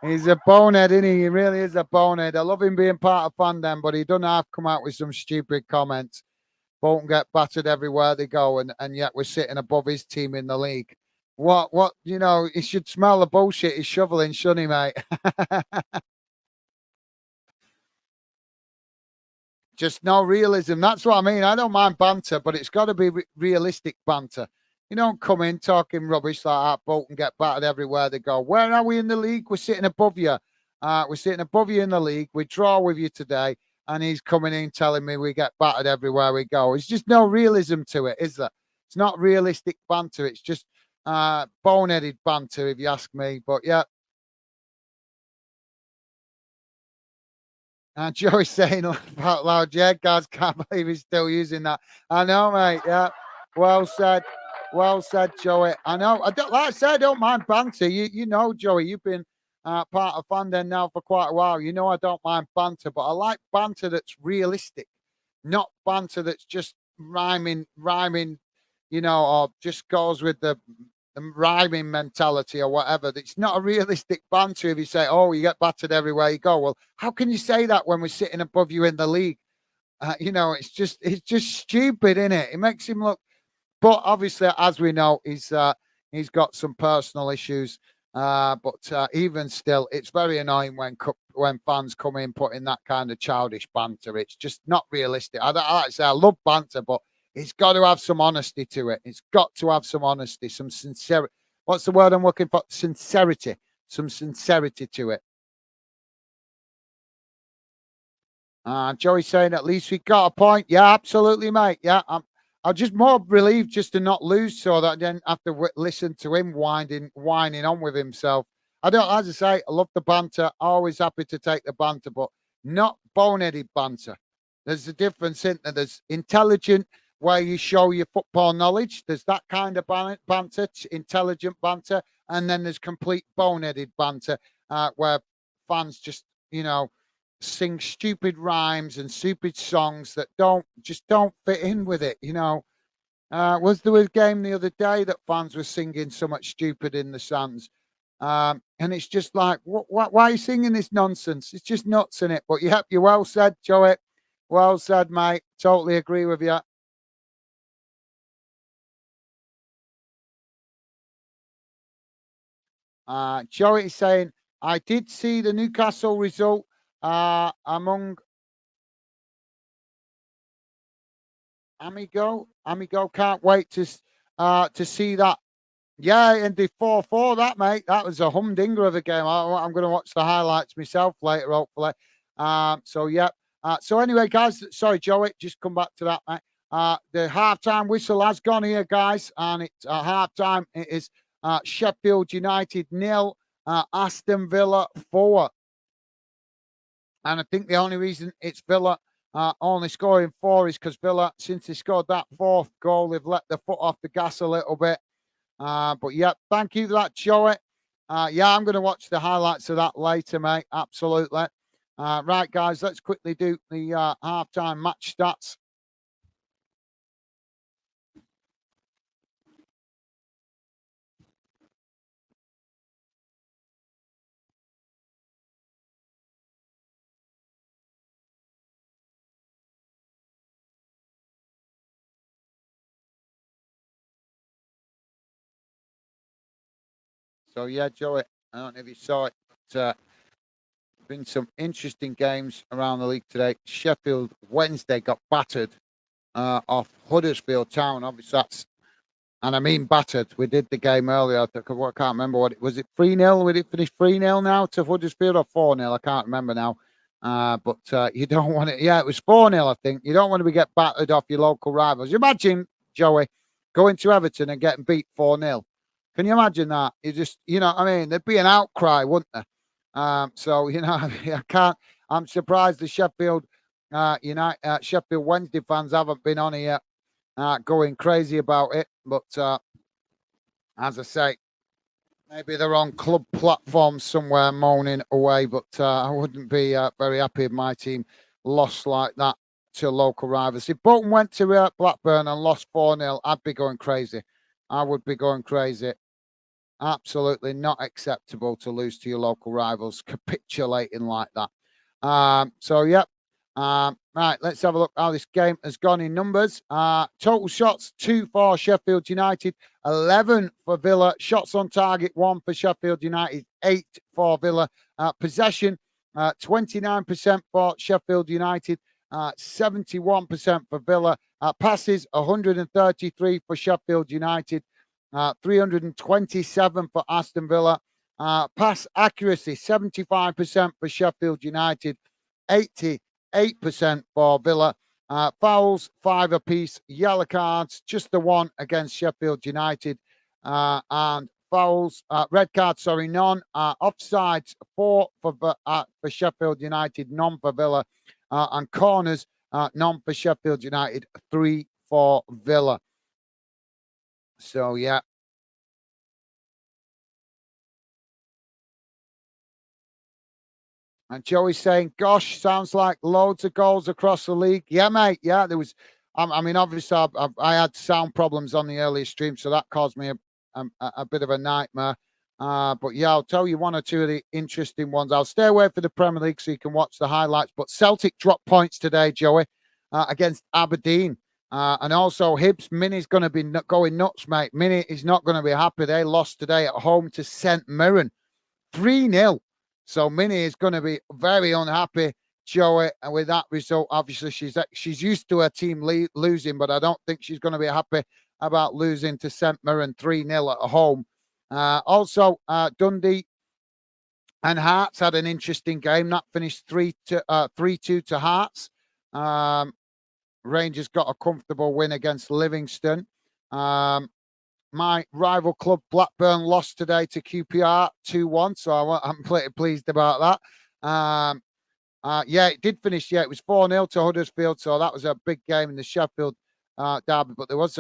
Speaker 1: He's a bonehead, isn't he? He really is a bonehead. I love him being part of fandom, but he doesn't have to come out with some stupid comments. Bolton get battered everywhere they go, and yet we're sitting above his team in the league. What, he should smell the bullshit he's shoveling, shouldn't he, mate? Just no realism. That's what I mean. I don't mind banter, but it's got to be realistic banter. You don't come in talking rubbish like that. Bolton get battered everywhere they go. Where are we in the league? We're sitting above you. We're sitting above you in the league. We draw with you today. And he's coming in telling me we get battered everywhere we go. It's just no realism to it, is there? It's not realistic banter. It's just boneheaded banter, if you ask me. But yeah. And Joey's saying out loud, yeah, guys, can't believe he's still using that. I know, mate. Yeah. Well said. Well said, Joey. I know. Like I said, I don't mind banter. You know, Joey, you've been part of fandom now for quite a while. You know I don't mind banter, but I like banter that's realistic, not banter that's just rhyming, or just goes with the rhyming mentality or whatever. It's not a realistic banter if you say, oh, you get battered everywhere you go. Well, how can you say that when we're sitting above you in the league? It's just stupid, isn't it? It makes him look. But obviously, as we know, he's got some personal issues. But even still, it's very annoying when fans come in putting that kind of childish banter. It's just not realistic. I like to say I love banter, but it's got to have some honesty to it. It's got to have some honesty, some sincerity. What's the word I'm looking for? Sincerity. Some sincerity to it. Joey's saying at least we got a point. Yeah, absolutely, mate. Yeah, I'm just more relieved just to not lose, so that I didn't have to listen to him whining on with himself. As I say, I love the banter. Always happy to take the banter, but not boneheaded banter. There's a difference, isn't there? There's intelligent, where you show your football knowledge. There's that kind of banter, intelligent banter, and then there's complete boneheaded banter, where fans just, sing stupid rhymes and stupid songs that don't fit in with it. Was there a game the other day that fans were singing so much stupid in the stands? And it's just like, why are you singing this nonsense? It's just nuts in it. But you well said, Joey. Well said, mate. Totally agree with you. Joey is saying, I did see the Newcastle result among Amigo, can't wait to see that. Yeah, and the 4-4, that, mate, that was a humdinger of a game. I'm going to watch the highlights myself later, hopefully. So, yeah. So, anyway, guys, sorry, Joey, just come back to that, mate. The halftime whistle has gone here, guys, and it's halftime. It is Sheffield United 0, Aston Villa 4. And I think the only reason it's Villa only scoring 4 is because Villa, since they scored that 4th goal, they've let the foot off the gas a little bit. But yeah, thank you for that, Joey. Yeah, I'm going to watch the highlights of that later, mate. Absolutely. Right, guys, let's quickly do the halftime match stats. So yeah, Joey, I don't know if you saw it, but been some interesting games around the league today. Sheffield Wednesday got battered off Huddersfield Town. Obviously, and I mean battered. We did the game earlier. I can't remember what it was. It 3-0? Would it finish 3-0 now to Huddersfield or 4-0? I can't remember now. But you don't want it. Yeah, it was 4-0, I think. You don't want to get battered off your local rivals. You imagine, Joey, going to Everton and getting beat 4-0. Can you imagine that? You just, I mean, there'd be an outcry, wouldn't there? So, I can't. I'm surprised the Sheffield Sheffield Wednesday fans haven't been on here going crazy about it. But as I say, maybe they're on club platforms somewhere moaning away. But I wouldn't be very happy if my team lost like that to local rivals. If Bolton went to Blackburn and lost 4-0, I'd be going crazy. I would be going crazy. Absolutely not acceptable to lose to your local rivals, capitulating like that. Right, let's have a look how this game has gone in numbers. Total shots, 2 for Sheffield United, 11 for Villa. Shots on target, 1 for Sheffield United, 8 for Villa. Possession, 29% for Sheffield United, 71% for Villa. Passes, 133 for Sheffield United, 327 for Aston Villa. Pass accuracy, 75% for Sheffield United, 88% for Villa. Fouls, 5 apiece. Yellow cards, just the 1 against Sheffield United. And fouls, red cards, sorry, none. Offsides, 4 for Sheffield United, none for Villa. And corners, none for Sheffield United, 3 for Villa. So, yeah. And Joey's saying, gosh, sounds like loads of goals across the league. Yeah, mate. Yeah, there was. I mean, obviously, I had sound problems on the earlier stream, so that caused me a bit of a nightmare. But yeah, I'll tell you 1 or 2 of the interesting ones. I'll stay away for the Premier League so you can watch the highlights. But Celtic dropped points today, Joey, against Aberdeen. And also Hibs. Minnie's going to be going nuts, mate. Minnie is not going to be happy. They lost today at home to St Mirren, 3-0. So Minnie is going to be very unhappy, Joey, and with that result. Obviously, she's used to her team losing, but I don't think she's going to be happy about losing to St Mirren 3-0 at home. Also, Dundee and Hearts had an interesting game. That finished 3-2 to Hearts. Rangers got a comfortable win against Livingston. My rival club, Blackburn, lost today to QPR 2-1, so I'm pretty pleased about that. Yeah, it did finish. Yeah, it was 4-0 to Huddersfield, so that was a big game in the Sheffield derby. But there was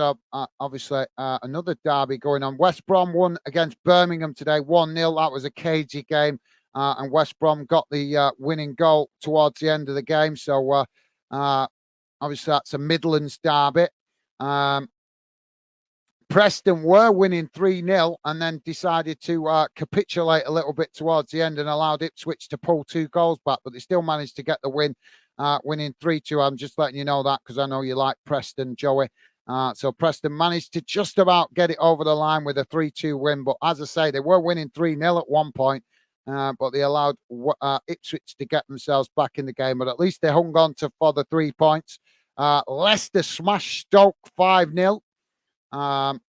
Speaker 1: obviously another derby going on. West Brom won against Birmingham today, 1-0. That was a cagey game, and West Brom got the winning goal towards the end of the game. So obviously that's a Midlands derby. Preston were winning 3-0 and then decided to capitulate a little bit towards the end and allowed Ipswich to pull 2 goals back, but they still managed to get the win, winning 3-2. I'm just letting you know that because I know you like Preston, Joey. So Preston managed to just about get it over the line with a 3-2 win. But as I say, they were winning 3-0 at one point, but they allowed Ipswich to get themselves back in the game. But at least they hung on for the 3 points. Leicester smashed Stoke 5-0. And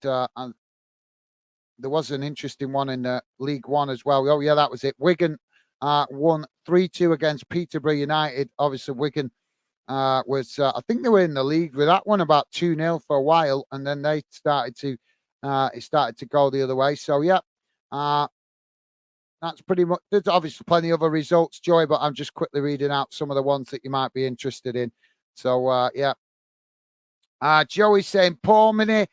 Speaker 1: there was an interesting one in League One as well. Oh, yeah, that was it. Wigan won 3-2 against Peterborough United. Obviously, Wigan was, I think they were in the league with that one about 2-0 for a while, and then they started to, it started to go the other way. So, yeah, that's pretty much, there's obviously plenty of other results, Joy, but I'm just quickly reading out some of the ones that you might be interested in. So, yeah. Joey's saying, poor Minnie,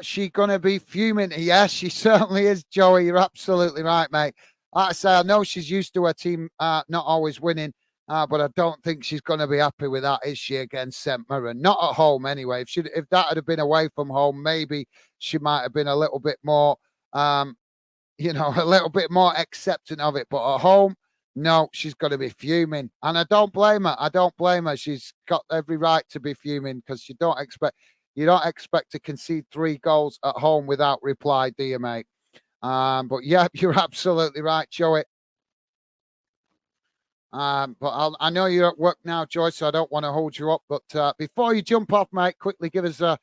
Speaker 1: she gonna be fuming. Yes, she certainly is, Joey. You're absolutely right, mate. Like I say, I know she's used to her team not always winning, but I don't think she's gonna be happy with that, is she, against St Mirren? Not at home, anyway. If that had been away from home, maybe she might have been a little bit more, a little bit more accepting of it. But at home, no, she's got to be fuming. And I don't blame her. I don't blame her. She's got every right to be fuming because you don't expect to concede 3 goals at home without reply, do you, mate? But yeah, you're absolutely right, Joey. But I know you're at work now, Joyce, so I don't want to hold you up. But before you jump off, mate, quickly give us a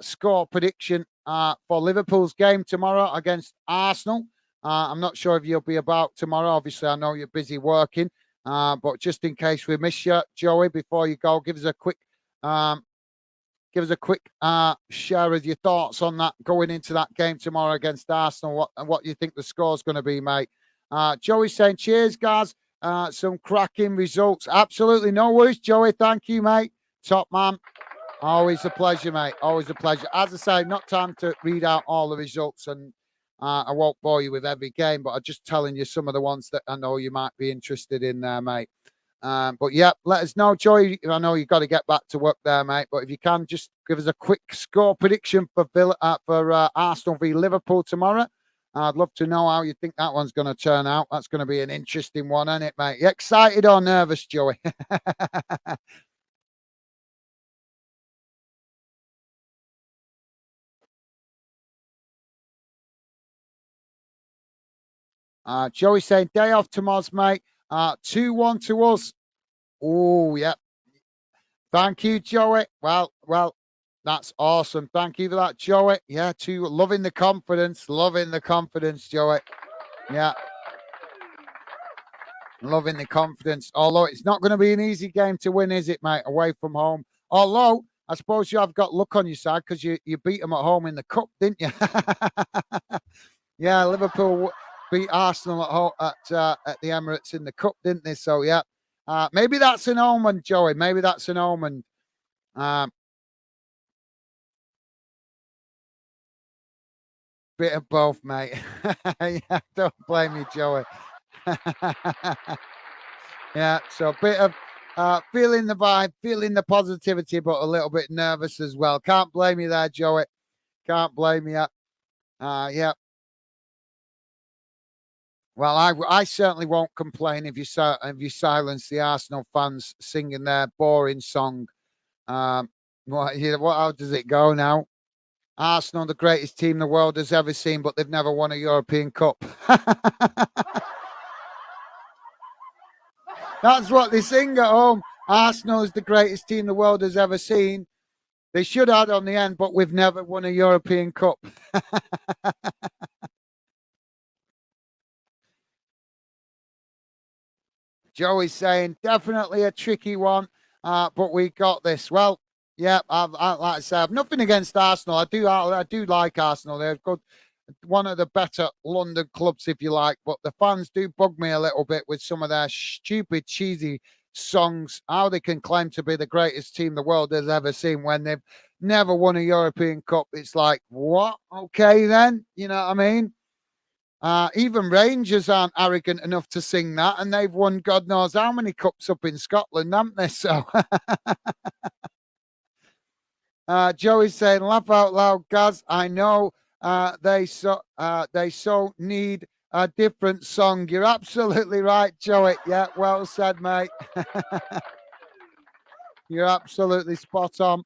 Speaker 1: score prediction for Liverpool's game tomorrow against Arsenal. I'm not sure if you'll be about tomorrow. Obviously, I know you're busy working, but just in case we miss you, Joey, before you go, give us a quick share of your thoughts on that going into that game tomorrow against Arsenal. What you think the score's going to be, mate? Joey's saying, cheers, guys. some cracking results. Absolutely. No worries, Joey. Thank you, mate. Top man. Always a pleasure, mate. Always a pleasure. As I say, not time to read out all the results, and I won't bore you with every game, but I'm just telling you some of the ones that I know you might be interested in there, mate. But yeah, let us know, Joey. I know you've got to get back to work there, mate. But if you can, just give us a quick score prediction for Arsenal v Liverpool tomorrow. I'd love to know how you think that one's going to turn out. That's going to be an interesting one, isn't it, mate? You excited or nervous, Joey? Joey saying day off tomorrow's, mate. 2-1 to us. Oh, yeah. Thank you, Joey. Well, that's awesome. Thank you for that, Joey. Yeah, loving the confidence, Joey. Yeah, loving the confidence. Although it's not going to be an easy game to win, is it, mate? Away from home. Although I suppose you have got luck on your side because you beat them at home in the cup, didn't you? Yeah, Liverpool beat Arsenal at home at the Emirates in the cup, didn't they? So yeah, maybe that's an omen, Joey. Maybe that's an omen. Bit of both, mate. Yeah, don't blame me, Joey. Yeah, so a bit of feeling the vibe, feeling the positivity, but a little bit nervous as well. Can't blame you there, Joey. Can't blame you. Yeah. Well, I certainly won't complain if you silence the Arsenal fans singing their boring song. How does it go now? Arsenal, the greatest team the world has ever seen, but they've never won a European Cup. That's what they sing at home. Arsenal is the greatest team the world has ever seen. They should add on the end, but we've never won a European Cup. Joey's saying definitely a tricky one, but we got this. Well, yeah, like I say, I've nothing against Arsenal. I do like Arsenal. They're good, one of the better London clubs, if you like. But the fans do bug me a little bit with some of their stupid, cheesy songs. How they can claim to be the greatest team the world has ever seen when they've never won a European Cup. It's like, what? Okay, then. You know what I mean? Even Rangers aren't arrogant enough to sing that, and they've won God knows how many cups up in Scotland, haven't they? So, Joey's saying, "Laugh out loud, Gaz. I know they so need a different song." You're absolutely right, Joey. Yeah, well said, mate. You're absolutely spot on.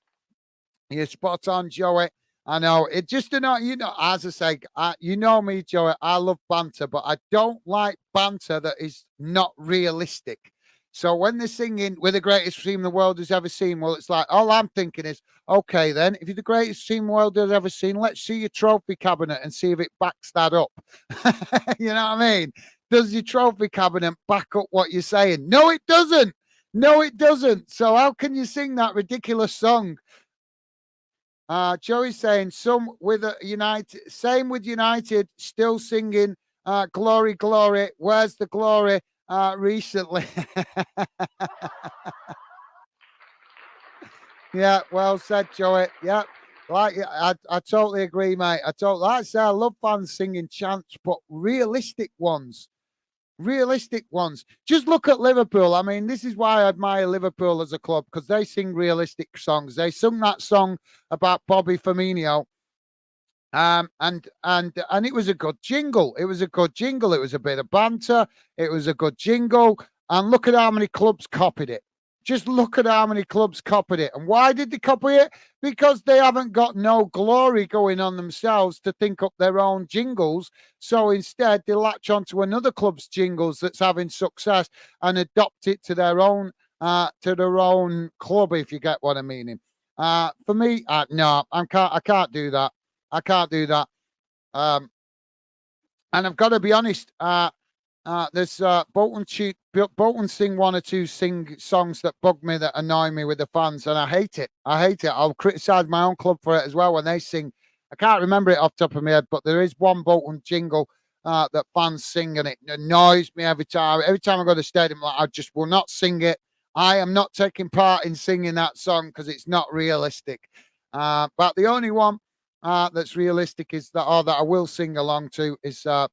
Speaker 1: You're spot on, Joey. I know it just not, as I say, you know me, Joey. I love banter, but I don't like banter that is not realistic. So when they're singing "We're the greatest team the world has ever seen," well, it's like all I'm thinking is, okay, then if you're the greatest team the world has ever seen, let's see your trophy cabinet and see if it backs that up. You know what I mean? Does your trophy cabinet back up what you're saying? No, it doesn't. No, it doesn't. So how can you sing that ridiculous song? Joey's saying some with United, same with United, still singing "Glory, Glory." Where's the glory? Recently, yeah, well said, Joey. Yeah, I totally agree, mate. Like I say, I love fans singing chants, but realistic ones. Realistic ones. Just look at Liverpool. I mean, this is why I admire Liverpool as a club, because they sing realistic songs. They sung that song about Bobby Firmino, and it was a good jingle. It was a good jingle. It was a bit of banter. It was a good jingle. And look at how many clubs copied it. Just look at how many clubs copied it. And why did they copy it? Because they haven't got no glory going on themselves to think up their own jingles. So instead, they latch onto another club's jingles that's having success and adopt it to their own club, if you get what I mean. For me, no, I can't do that. I can't do that. And I've got to be honest. There's Bolton sing one or two songs that bug me, that annoy me with the fans, and I hate it. I'll criticize my own club for it as well when they sing. I can't remember it off the top of my head, but there is one Bolton jingle that fans sing, and it annoys me every time. Every time I go to the stadium, I just will not sing it. I am not taking part in singing that song because it's not realistic. But the only one that's realistic is that, or that I will sing along to is I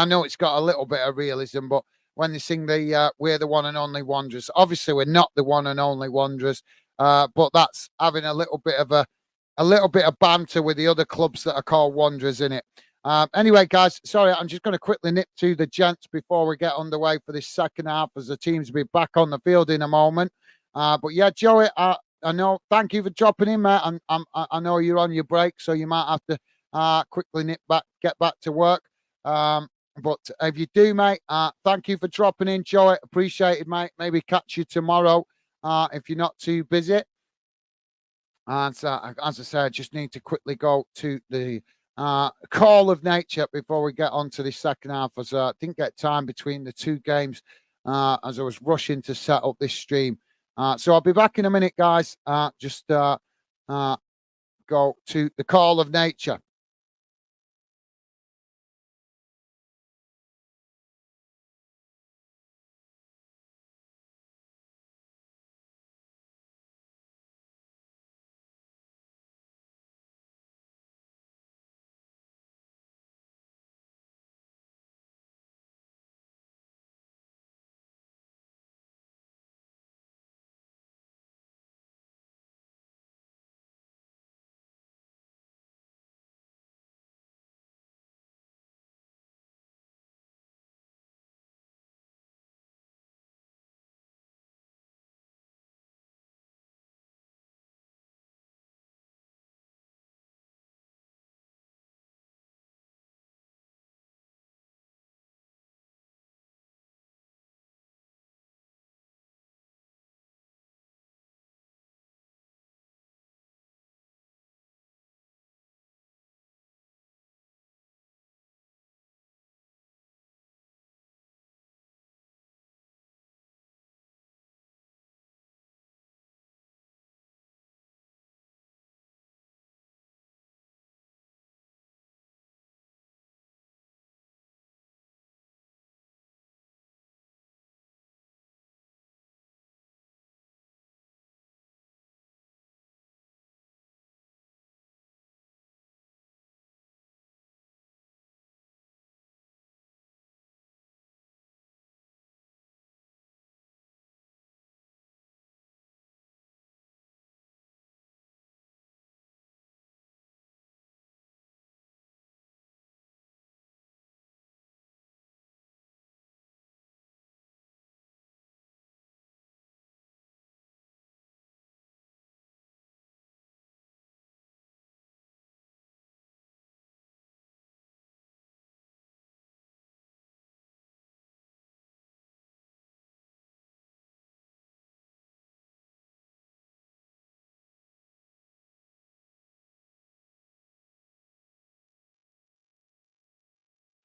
Speaker 1: know it's got a little bit of realism, but when they sing the "We're the One and Only Wanderers," obviously we're not the one and only Wanderers, but that's having a little bit of banter with the other clubs that are called Wanderers in it. Anyway, guys, sorry, I'm just going to quickly nip to the gents before we get underway for this second half, as the teams will be back on the field in a moment. But yeah, Joey, I know. Thank you for dropping in, mate. I know you're on your break, so you might have to quickly get back to work. But if you do, mate, thank you for dropping in, Joey. Appreciate it, mate. Maybe catch you tomorrow if you're not too busy. And so, as I said, I just need to quickly go to the call of nature before we get on to the second half, as I didn't get time between the two games as I was rushing to set up this stream. So I'll be back in a minute, guys. Just go to the call of nature.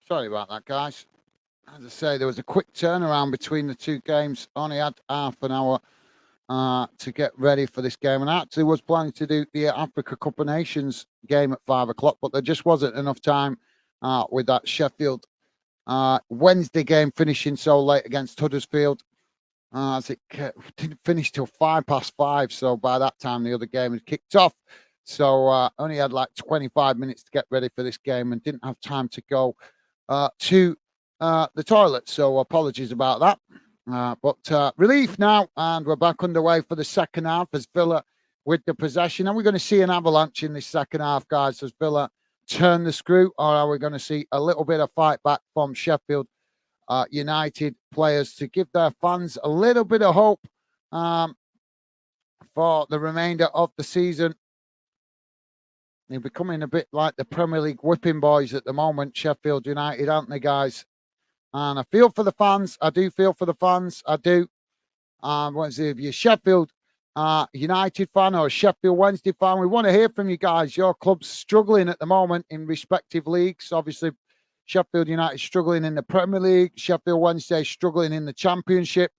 Speaker 1: Sorry about that, guys. As I say, there was a quick turnaround between the two games. Only had half an hour to get ready for this game, and I actually was planning to do the Africa Cup of Nations game at 5 o'clock, but there just wasn't enough time with that Sheffield Wednesday game finishing so late against Huddersfield. As it didn't finish till 5:05, so by that time the other game had kicked off. So only had like 25 minutes to get ready for this game, and didn't have time to go to the toilet. So apologies about that. But relief now, and we're back underway for the second half as Villa with the possession. Are we going to see an avalanche in this second half, guys, as Villa turn the screw, or are we going to see a little bit of fight back from Sheffield United players to give their fans a little bit of hope for the remainder of the season? They're becoming a bit like the Premier League whipping boys at the moment, Sheffield United, aren't they, guys? And I feel for the fans. I do feel for the fans. I do. If you're Sheffield United fan or a Sheffield Wednesday fan, we want to hear from you guys. Your club's struggling at the moment in respective leagues. Obviously, Sheffield United struggling in the Premier League. Sheffield Wednesday struggling in the Championship.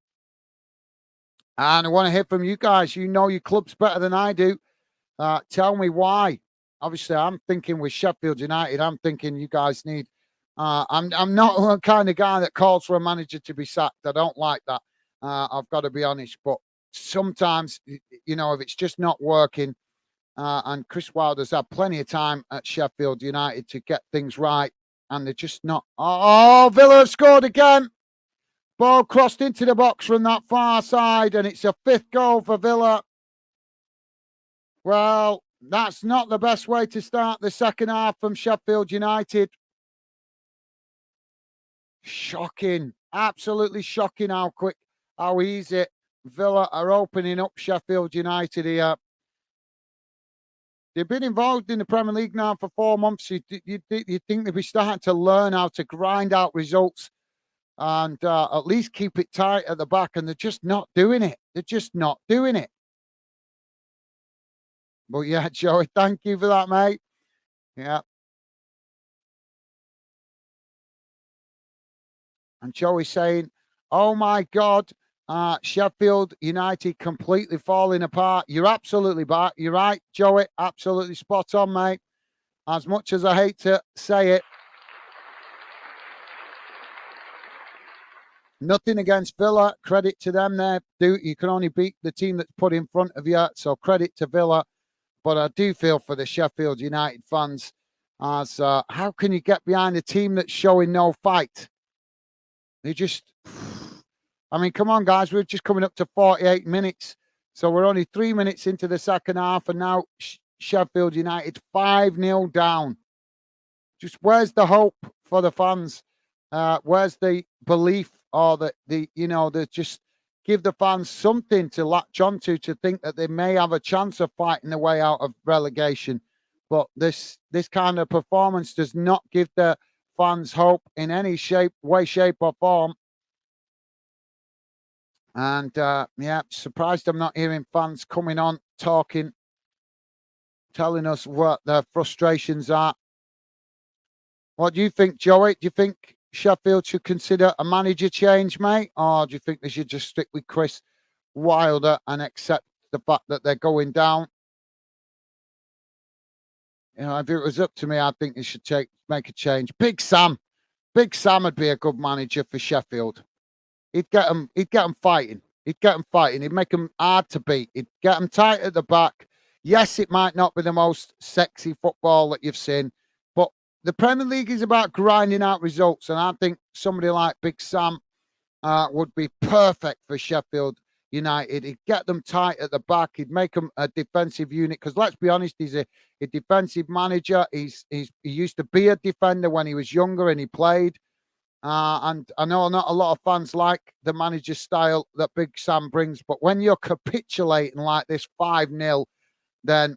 Speaker 1: And I want to hear from you guys. You know your clubs better than I do. Tell me why obviously, I'm thinking with Sheffield United, I'm thinking you guys need. I'm not the kind of guy that calls for a manager to be sacked. I don't like that. I've got to be honest, but sometimes, if it's just not working, and Chris Wilder's had plenty of time at Sheffield United to get things right, and they're just not. Oh, Villa have scored again. Ball crossed into the box from that far side, and it's a 5th goal for Villa. Well, that's not the best way to start the second half from Sheffield United. Shocking. Absolutely shocking how easy Villa are opening up Sheffield United here. They've been involved in the Premier League now for 4 months. You think they'd be starting to learn how to grind out results and at least keep it tight at the back, and they're just not doing it. They're just not doing it. But yeah, Joey, thank you for that, mate. Yeah. And Joey saying, oh my God, Sheffield United completely falling apart. You're absolutely back. You're right, Joey. Absolutely spot on, mate. As much as I hate to say it, nothing against Villa. Credit to them there. You can only beat the team that's put in front of you. So credit to Villa. But I do feel for the Sheffield United fans as how can you get behind a team that's showing no fight? They just, I mean, come on, guys. We're just coming up to 48 minutes. So we're only 3 minutes into the second half. And now Sheffield United 5-0 down. Just where's the hope for the fans? Where's the belief or the just give the fans something to latch onto to think that they may have a chance of fighting their way out of relegation. But this kind of performance does not give the fans hope in any way, shape, or form. And yeah, surprised I'm not hearing fans coming on, talking, telling us what their frustrations are. What do you think, Joey? Do you think Sheffield should consider a manager change, mate? Or do you think they should just stick with Chris Wilder and accept the fact that they're going down? If it was up to me, I think they should make a change. Big Sam would be a good manager for Sheffield. He'd get them fighting. He'd make them hard to beat. He'd get them tight at the back. Yes, it might not be the most sexy football that you've seen, but the Premier League is about grinding out results, and I think somebody like Big Sam would be perfect for Sheffield United. He'd get them tight at the back. He'd make them a defensive unit because let's be honest, he's a defensive manager. He used to be a defender when he was younger and he played. And I know not a lot of fans like the manager style that Big Sam brings, but when you're capitulating like this 5-0, then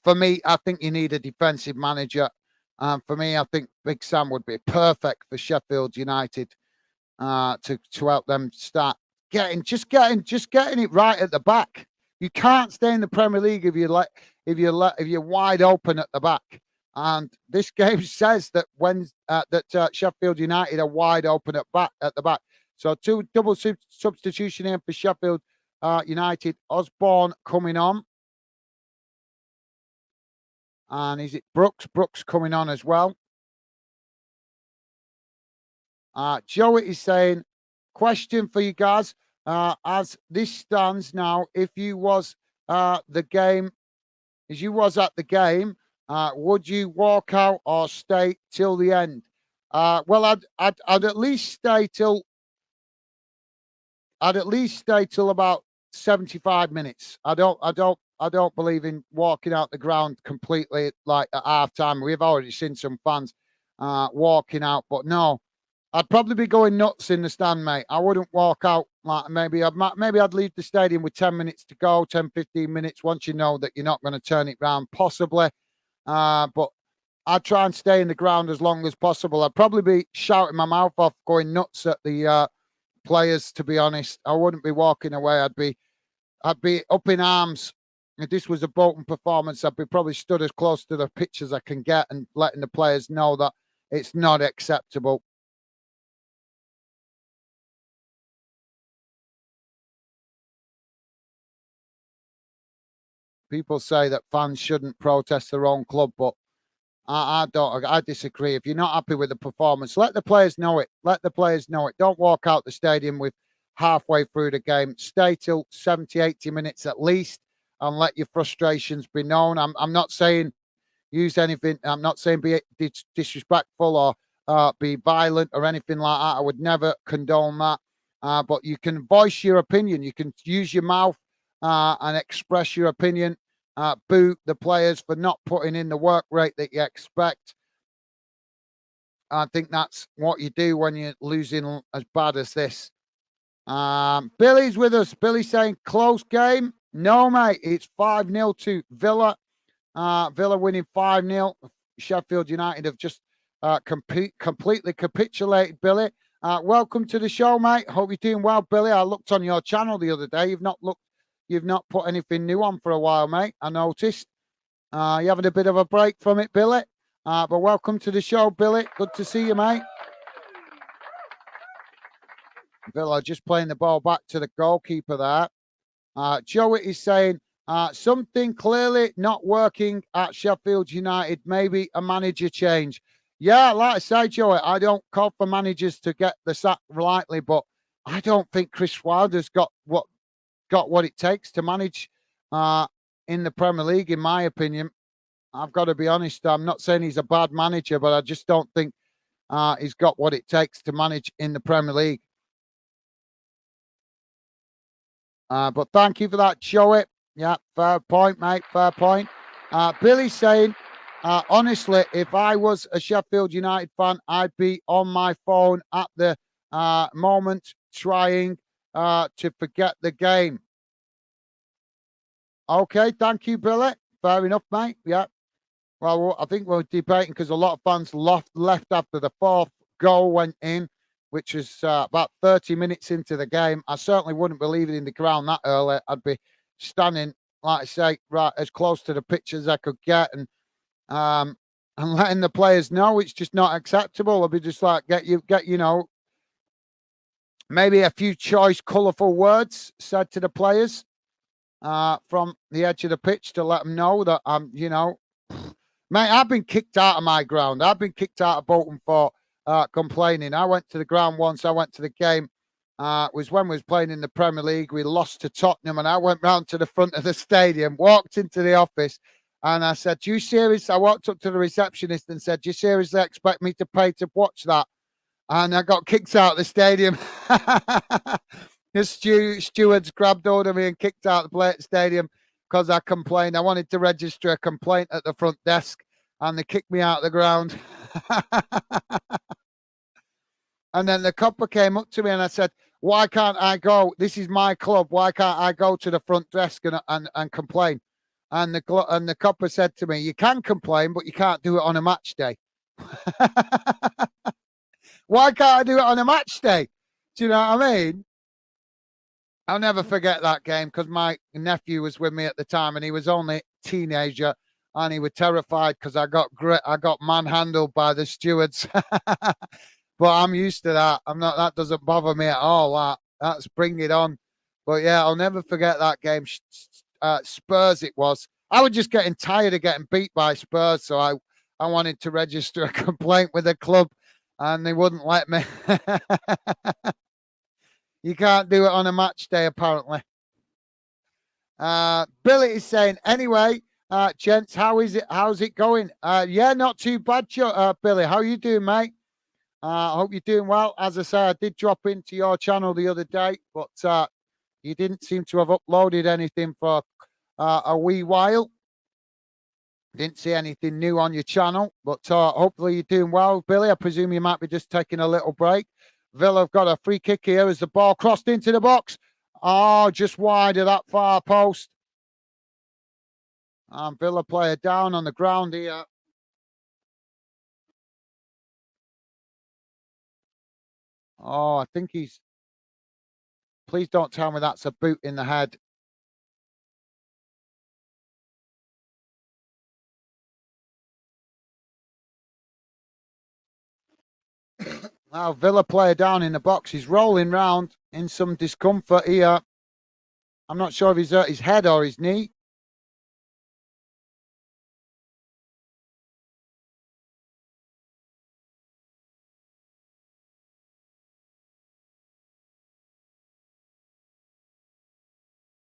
Speaker 1: for me, I think you need a defensive manager. For me, I think Big Sam would be perfect for Sheffield United to help them start getting it right at the back. You can't stay in the Premier League if you're wide open at the back. And this game says that Sheffield United are wide open at the back. So two double substitution in for Sheffield United. Osborne coming on. And is it Brooks? Brooks coming on as well. Joey is saying, question for you guys. As this stands now, if you was at the game, would you walk out or stay till the end? Well, I'd at least stay till about 75 minutes. I don't believe in walking out the ground completely like at half time. We've already seen some fans walking out, but no, I'd probably be going nuts in the stand, mate. I wouldn't walk out like maybe I'd leave the stadium with 10 minutes to go, 10, 15 minutes once you know that you're not going to turn it round, possibly. But I'd try and stay in the ground as long as possible. I'd probably be shouting my mouth off, going nuts at the players, to be honest. I wouldn't be walking away. I'd be up in arms. If this was a Bolton performance, I'd be probably stood as close to the pitch as I can get and letting the players know that it's not acceptable. people say that fans shouldn't protest their own club, but I don't. I disagree. If you're not happy with the performance, let the players know it. Let the players know it. Don't walk out the stadium with halfway through the game. Stay till 70, 80 minutes at least and let your frustrations be known. I'm not saying use anything. I'm not saying be disrespectful or be violent or anything like that. I would never condone that. But you can voice your opinion. You can use your mouth and express your opinion. Boo the players for not putting in the work rate that you expect. I think that's what you do when you're losing as bad as this. Billy's with us. Billy saying close game. No, mate. It's 5-0 to Villa. Villa winning 5-0. Sheffield United have just completely capitulated, Billy. Welcome to the show, mate. Hope you're doing well, Billy. I looked on your channel the other day. You've not put anything new on for a while, mate. I noticed. You're having a bit of a break from it, Billy. But welcome to the show, Billy. Good to see you, mate. Villa just playing the ball back to the goalkeeper there. Joey is saying something clearly not working at Sheffield United. Maybe a manager change. Yeah, like I say, Joey, I don't call for managers to get the sack lightly, but I don't think Chris Wilder's got what it takes to manage in the Premier League, in my opinion. I've got to be honest. I'm not saying he's a bad manager, but I just don't think he's got what it takes to manage in the Premier League. But thank you for that, Joey. Yeah, fair point, mate. Fair point. Billy's saying, honestly, if I was a Sheffield United fan, I'd be on my phone at the moment trying to forget the game. Okay, thank you, Billy. Fair enough, mate. Yeah. Well, I think we're debating because a lot of fans left after the fourth goal went in, which was about 30 minutes into the game. I certainly wouldn't be leaving in the ground that early. I'd be standing, like I say, right as close to the pitch as I could get, and letting the players know it's just not acceptable. I'd be just like, get maybe a few choice, colourful words said to the players from the edge of the pitch to let them know that mate, I've been kicked out of my ground. I've been kicked out of Bolton for complaining. I went to the ground once. I went to the game. Was when we was playing in the Premier League. We lost to Tottenham, and I went round to the front of the stadium, walked into the office, and I said, "Do you serious?" I walked up to the receptionist and said, "Do you seriously expect me to pay to watch that?" And I got kicked out of the stadium. The stewards grabbed hold of me and kicked out the stadium because I complained. I wanted to register a complaint at the front desk, and they kicked me out of the ground. And then the copper came up to me and I said, "Why can't I go? This is my club. Why can't I go to the front desk and complain?" And the copper said to me, "You can complain, but you can't do it on a match day." Why can't I do it on a match day? Do you know what I mean? I'll never forget that game because my nephew was with me at the time and he was only a teenager and he was terrified because I got manhandled by the stewards. But I'm used to that. That doesn't bother me at all. That's bring it on. But yeah, I'll never forget that game. Spurs it was. I was just getting tired of getting beat by Spurs, so I wanted to register a complaint with the club and they wouldn't let me. You can't do it on a match day, apparently. Billy is saying, anyway, gents, how's it going? Yeah, not too bad, Billy. How you doing, mate? I hope you're doing well. As I say, I did drop into your channel the other day, but you didn't seem to have uploaded anything for a wee while. Didn't see anything new on your channel, but hopefully you're doing well, Billy. I presume you might be just taking a little break. Villa have got a free kick here as the ball crossed into the box. Oh, just wide of that far post. And Villa player down on the ground here. Oh, I think he's... Please don't tell me that's a boot in the head. Now, Villa player down in the box. He's rolling round in some discomfort here. I'm not sure if he's hurt his head or his knee.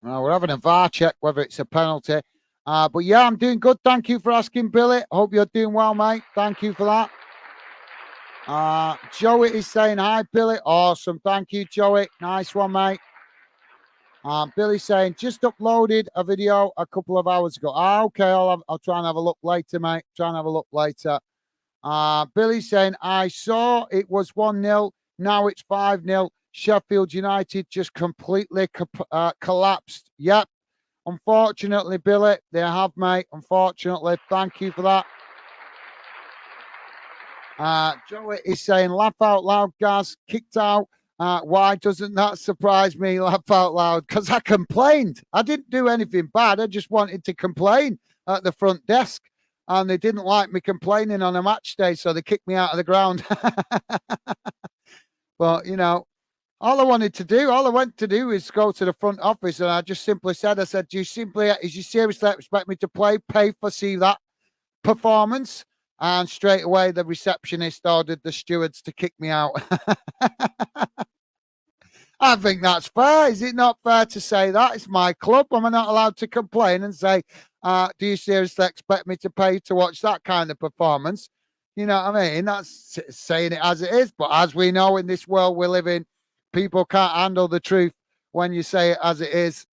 Speaker 1: We're having a VAR check whether it's a penalty. But yeah, I'm doing good. Thank you for asking, Billy. Hope you're doing well, mate. Thank you for that. Joey is saying hi, Billy. Awesome. Thank you, Joey. Nice one, mate. Billy's saying just uploaded a video a couple of hours ago. Okay, I'll try and have a look later, mate. Try and have a look later. Billy's saying I saw it was 1-0. Now it's 5-0. Sheffield United just completely collapsed. Yep. Unfortunately, Billy, they have, mate. Unfortunately, thank you for that. Joey is saying, laugh out loud, Gaz, kicked out. Why doesn't that surprise me? Laugh out loud. Because I complained. I didn't do anything bad. I just wanted to complain at the front desk. And they didn't like me complaining on a match day, so they kicked me out of the ground. But, you know, all I went to do is go to the front office, and I just simply said, do you seriously expect me to pay for see that performance? And straight away, the receptionist ordered the stewards to kick me out. I think that's fair. Is it not fair to say that? It's my club. Am I not allowed to complain and say, do you seriously expect me to pay to watch that kind of performance? You know what I mean? That's saying it as it is. But as we know in this world we live in, people can't handle the truth when you say it as it is.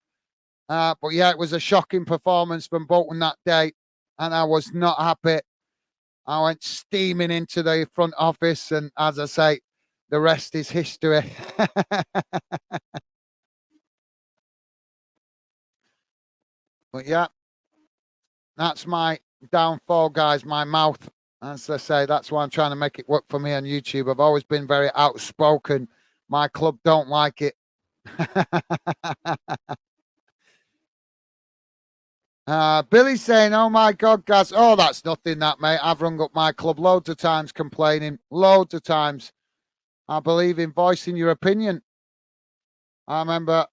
Speaker 1: But yeah, it was a shocking performance from Bolton that day, and I was not happy. I went steaming into the front office, and as I say, the rest is history. But yeah, that's my downfall, guys. My mouth, as I say, that's why I'm trying to make it work for me on YouTube. I've always been very outspoken. My club don't like it. Billy's saying, oh my God, Gaz. Oh, that's nothing, that, mate. I've rung up my club loads of times complaining. Loads of times. I believe in voicing your opinion. I remember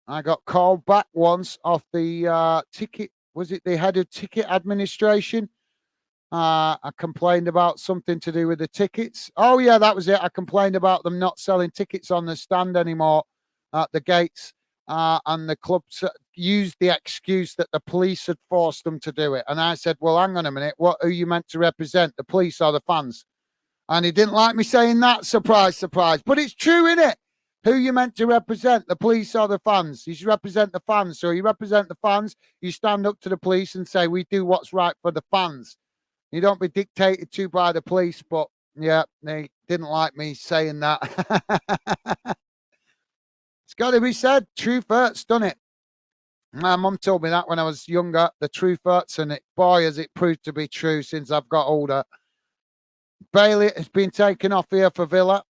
Speaker 1: I got called back once off the ticket. Was it the head of ticket administration? I complained about something to do with the tickets. Oh, yeah, that was it. I complained about them not selling tickets on the stand anymore at the gates. And the club used the excuse that the police had forced them to do it. And I said, well, hang on a minute. What are you meant to represent, the police or the fans? And he didn't like me saying that. Surprise, surprise. But it's true, isn't it? Who you meant to represent, the police or the fans? You should represent the fans. So you represent the fans, you stand up to the police and say, we do what's right for the fans. You don't be dictated to by the police. But yeah, they didn't like me saying that. It's got to be said. Truth hurts, doesn't it? My mum told me that when I was younger. The truth hurts, and boy, has it proved to be true since I've got older. Bailey has been taken off here for Villa.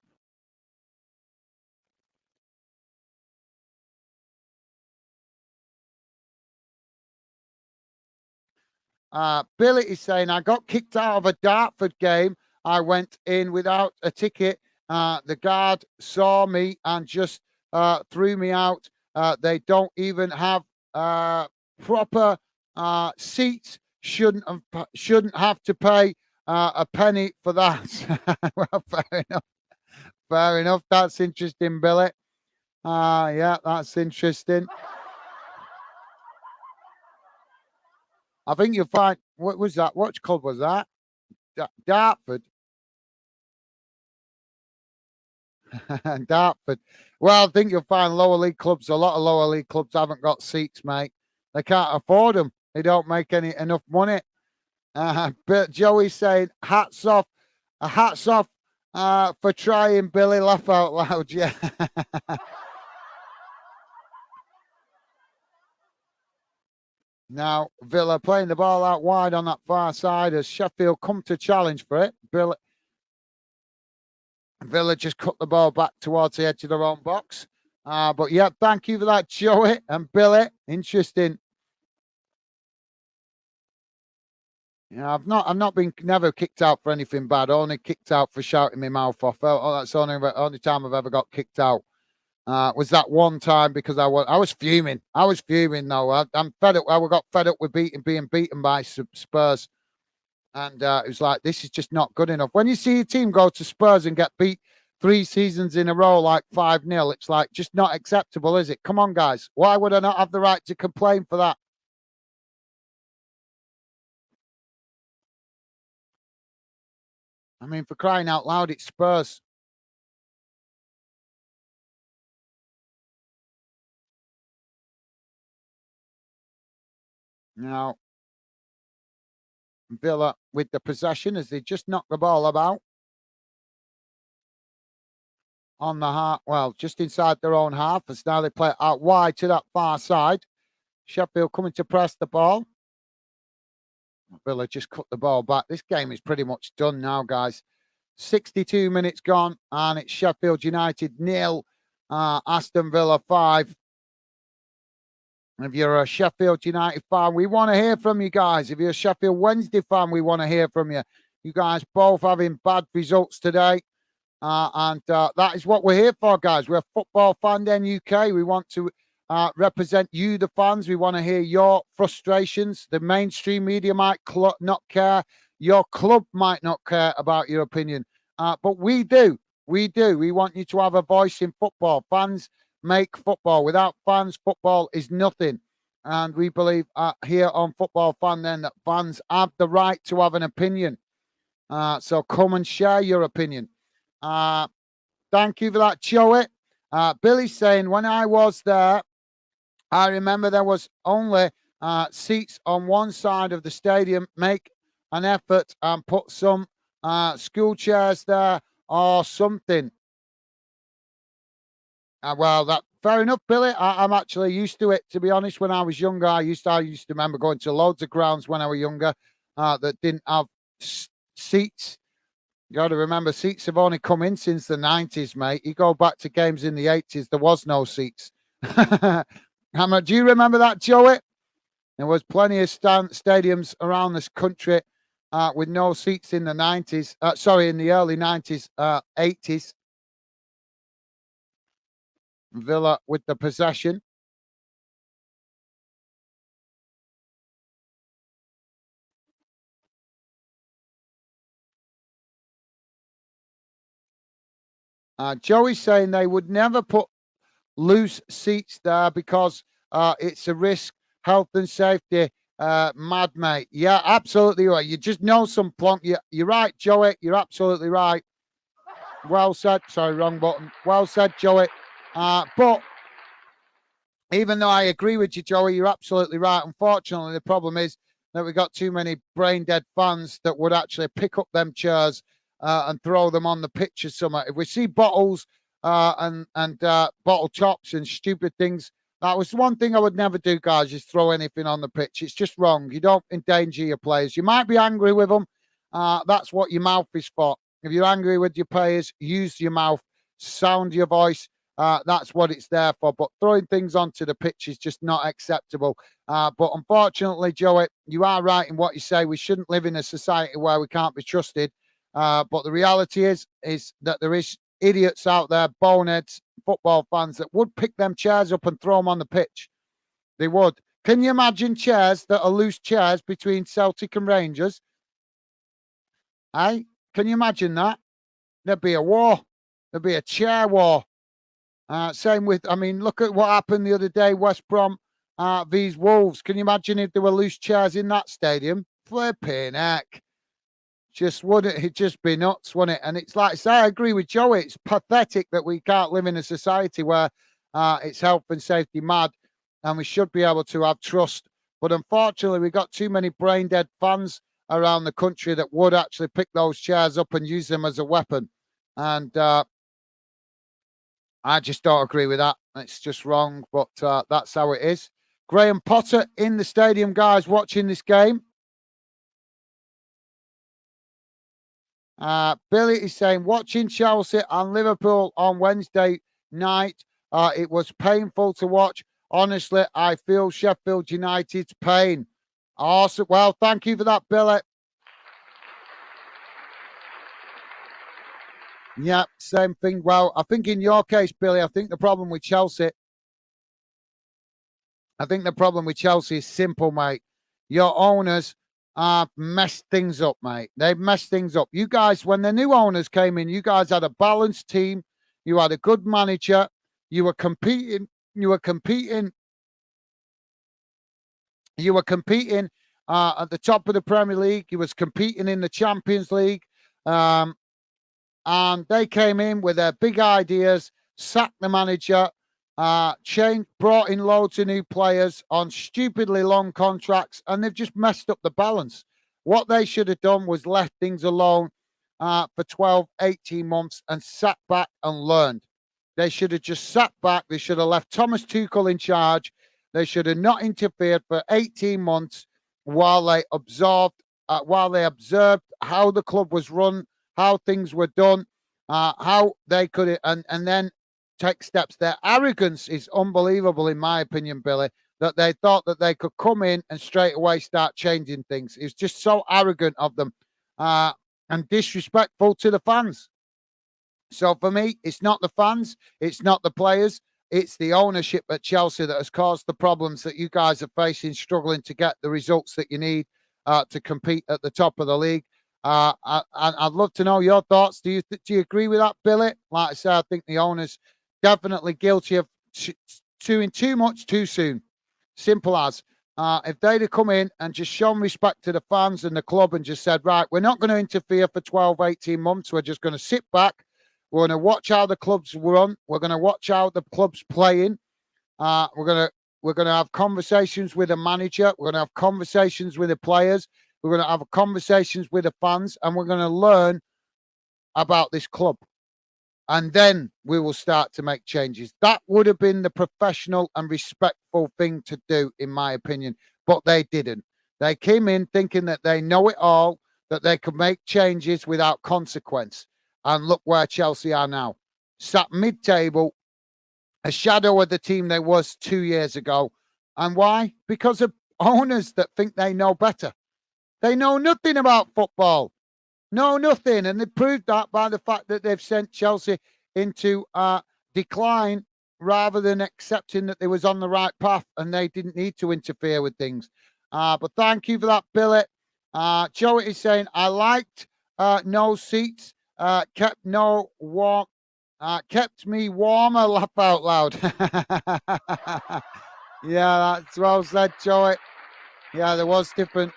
Speaker 1: Billy is saying, I got kicked out of a Dartford game. I went in without a ticket. The guard saw me and just threw me out. They don't even have proper seats. Shouldn't have to pay a penny for that. Well, fair enough. Fair enough. That's interesting, Billy. Yeah, that's interesting. I think you'll find, what was that? What club was that? Dartford. Dartford. Well, I think you'll find lower league clubs. A lot of lower league clubs haven't got seats, mate. They can't afford them. They don't make enough money. But Joey's saying, hats off for trying, Billy. Laugh out loud. Yeah. Now, Villa playing the ball out wide on that far side as Sheffield come to challenge for it. Villa just cut the ball back towards the edge of their own box. But yeah, thank you for that, Joey and Billy. Interesting. Yeah, I've not been never kicked out for anything bad. Only kicked out for shouting my mouth off. Oh, that's the only time I've ever got kicked out. Was that one time because I was fuming. I was fuming though. I'm fed up. I got fed up with being beaten by Spurs, and it was like, this is just not good enough. When you see a team go to Spurs and get beat 3 seasons in a row like 5-0. It's like just not acceptable, is it? Come on, guys. Why would I not have the right to complain for that? I mean, for crying out loud, it's Spurs. Now, Villa with the possession as they just knock the ball about on the half, well, just inside their own half, as now they play it out wide to that far side. Sheffield coming to press the ball. Villa just cut the ball back. This game is pretty much done now, guys. 62 minutes gone, and it's Sheffield United 0, Aston Villa 5. If you're a Sheffield United fan, we want to hear from you guys. If you're a Sheffield Wednesday fan, we want to hear from you. You guys both having bad results today. And that is what we're here for, guys. We're Football Fan Den UK. We want to represent you, the fans. We want to hear your frustrations. The mainstream media might not care. Your club might not care about your opinion. But we do. We do. We want you to have a voice in football. Fans make football. Without fans, football is nothing. And we believe here on Football Fan Den that fans have the right to have an opinion. So come and share your opinion. Thank you for that, Joey. Billy's saying, when I was there, I remember there was only seats on one side of the stadium. Make an effort and put some school chairs there or something. Well, that fair enough, Billy. I'm actually used to it, to be honest. When I was younger, I used to remember going to loads of grounds when I was younger that didn't have seats. You got to remember, seats have only come in since the 90s, mate. You go back to games in the 80s, there was no seats. Do you remember that, Joey? There was plenty of stadiums around this country with no seats in the 90s. In the early 90s, 80s. Villa with the possession. Joey's saying they would never put loose seats there because it's a risk, health and safety. Mad, mate. Yeah, absolutely right. You just know some plonk. You're right, Joey. You're absolutely right. Well said. Sorry, wrong button. Well said, Joey. But even though I agree with you, Joey, you're absolutely right. Unfortunately, the problem is that we've got too many brain-dead fans that would actually pick up them chairs and throw them on the pitch or something. If we see bottles and bottle tops and stupid things, that was one thing I would never do, guys, is throw anything on the pitch. It's just wrong. You don't endanger your players. You might be angry with them. That's what your mouth is for. If you're angry with your players, use your mouth, sound your voice. That's what it's there for. But throwing things onto the pitch is just not acceptable. But unfortunately, Joey, you are right in what you say. We shouldn't live in a society where we can't be trusted. But the reality is that there is idiots out there, boneheads, football fans that would pick them chairs up and throw them on the pitch. They would. Can you imagine chairs that are loose chairs between Celtic and Rangers? Can you imagine that? There'd be a war. There'd be a chair war. Same with, look at what happened the other day, West Brom vs Wolves. Can you imagine if there were loose chairs in that stadium? Flipping heck. It'd just be nuts, wouldn't it? And it's like I say, I agree with Joey. It's pathetic that we can't live in a society where it's health and safety mad, and we should be able to have trust. But unfortunately, we've got too many brain-dead fans around the country that would actually pick those chairs up and use them as a weapon. And I just don't agree with that. It's just wrong, but that's how it is. Graham Potter in the stadium, guys, watching this game. Billy is saying, watching Chelsea and Liverpool on Wednesday night, it was painful to watch. Honestly, I feel Sheffield United's pain. Awesome. Well, thank you for that, Billy. Yeah, same thing. Well, I think in your case, Billy, I think the problem with Chelsea is simple, mate. Your owners messed things up, mate. They've messed things up. You guys, when the new owners came in, you guys had a balanced team. You had a good manager. You were competing. You were competing. You were competing at the top of the Premier League. You was competing in the Champions League. And they came in with their big ideas, sacked the manager, brought in loads of new players on stupidly long contracts, and they've just messed up the balance. What they should have done was left things alone for 12, 18 months and sat back and learned. They should have just sat back. They should have left Thomas Tuchel in charge. They should have not interfered for 18 months while they observed how the club was run, how things were done, how they could, and then take steps. Their arrogance is unbelievable, in my opinion, Billy, that they thought that they could come in and straight away start changing things. It's just so arrogant of them and disrespectful to the fans. So for me, it's not the fans, it's not the players, it's the ownership at Chelsea that has caused the problems that you guys are facing, struggling to get the results that you need to compete at the top of the league. I'd love to know your thoughts. Do you agree with that, Billy? Like I said, I think the owners definitely guilty of doing too much too soon. Simple as. If they'd have come in and just shown respect to the fans and the club and just said, right, we're not going to interfere for 12, 18 months. We're just going to sit back. We're going to watch how the clubs run. We're going to watch how the club's playing. We're going to have conversations with the manager. We're going to have conversations with the players. We're going to have conversations with the fans, and we're going to learn about this club. And then we will start to make changes. That would have been the professional and respectful thing to do, in my opinion. But they didn't. They came in thinking that they know it all, that they could make changes without consequence. And look where Chelsea are now. Sat mid-table, a shadow of the team they was 2 years ago. And why? Because of owners that think they know better. They know nothing about football. No, nothing. And they proved that by the fact that they've sent Chelsea into decline rather than accepting that they was on the right path and they didn't need to interfere with things. But thank you for that, Billy. Joe is saying, I liked no seats, kept me warmer, laugh out loud. Yeah, that's well said, Joey. Yeah, there was different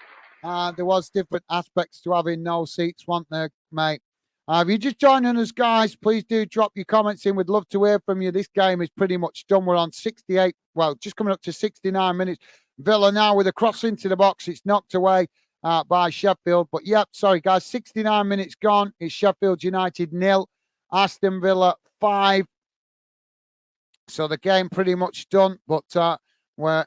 Speaker 1: aspects to having no seats, weren't there, mate? If you're just joining us, guys, please do drop your comments in. We'd love to hear from you. This game is pretty much done. We're on 68, well, just coming up to 69 minutes. Villa now with a cross into the box. It's knocked away by Sheffield. But, yep, sorry, guys, 69 minutes gone. It's Sheffield United 0, Aston Villa 5. So the game pretty much done. But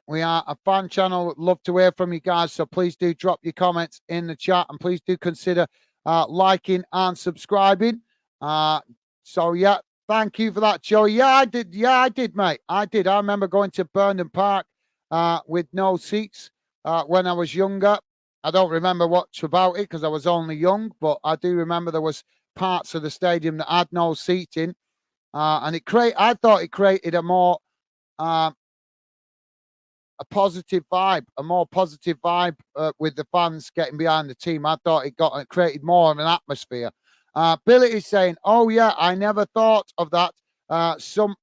Speaker 1: we are a fan channel. Would love to hear from you guys. So please do drop your comments in the chat. And please do consider liking and subscribing. So, yeah, thank you for that, Joe. Yeah, I did. Yeah, I did, mate. I did. I remember going to Burnham Park with no seats when I was younger. I don't remember much about it because I was only young, but I do remember there was parts of the stadium that had no seating. And I thought it created a more a positive vibe, with the fans getting behind the team. I thought it created more of an atmosphere. Billy is saying, oh, yeah, I never thought of that. Some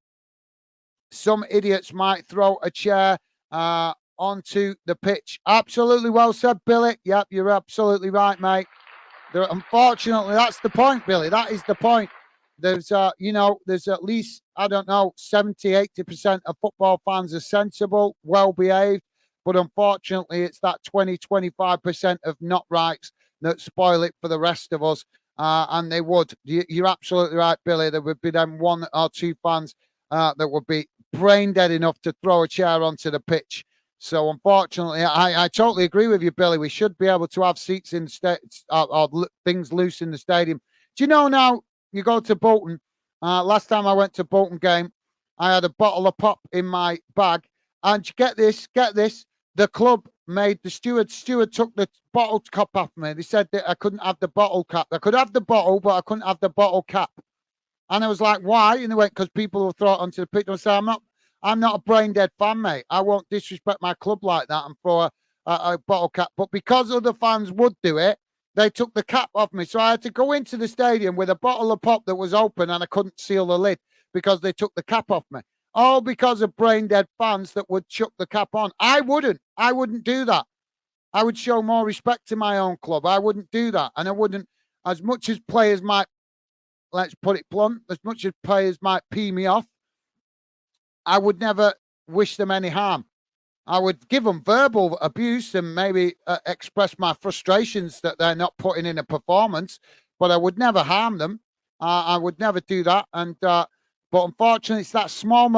Speaker 1: idiots might throw a chair onto the pitch. Absolutely well said, Billy. Yep, you're absolutely right, mate. Unfortunately, that's the point, Billy. That is the point. There's there's at least, 70, 80% of football fans are sensible, well-behaved. But unfortunately, it's that 20, 25% of not rights that spoil it for the rest of us. And they would. You're absolutely right, Billy. There would be them one or two fans that would be brain dead enough to throw a chair onto the pitch. So unfortunately, I totally agree with you, Billy. We should be able to have seats in or things loose in the stadium. Do you know now? You go to Bolton. Last time I went to Bolton game, I had a bottle of pop in my bag. And get this. The club made the steward took the bottle cap off me. They said that I couldn't have the bottle cap. I could have the bottle, but I couldn't have the bottle cap. And I was like, why? And they went, because people will throw it onto the pitch. And I said, I'm not a brain dead fan, mate. I won't disrespect my club like that and throw a bottle cap. But because other fans would do it, they took the cap off me. So I had to go into the stadium with a bottle of pop that was open and I couldn't seal the lid because they took the cap off me. All because of brain dead fans that would chuck the cap on. I wouldn't do that. I would show more respect to my own club. I wouldn't do that. And I wouldn't, as much as players might, let's put it blunt, as much as players might pee me off, I would never wish them any harm. I would give them verbal abuse and maybe express my frustrations that they're not putting in a performance, but I would never harm them. I would never do that. And but unfortunately, it's that small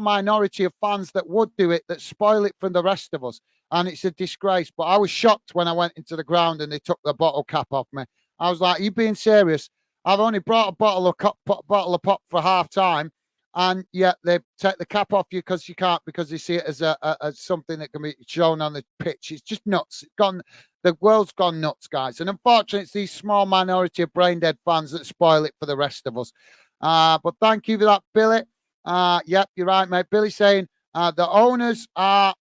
Speaker 1: minority of fans that would do it that spoil it for the rest of us, and it's a disgrace. But I was shocked when I went into the ground and they took the bottle cap off me. I was like, "Are you being serious? I've only brought a bottle of pop for half time." And yet they take the cap off you because you can't, because they see it as as something that can be shown on the pitch. It's just nuts. It's gone. The world's gone nuts, guys. And unfortunately, it's these small minority of brain dead fans that spoil it for the rest of us. But thank you for that, Billy. Yep, you're right, mate. Billy saying the owners are.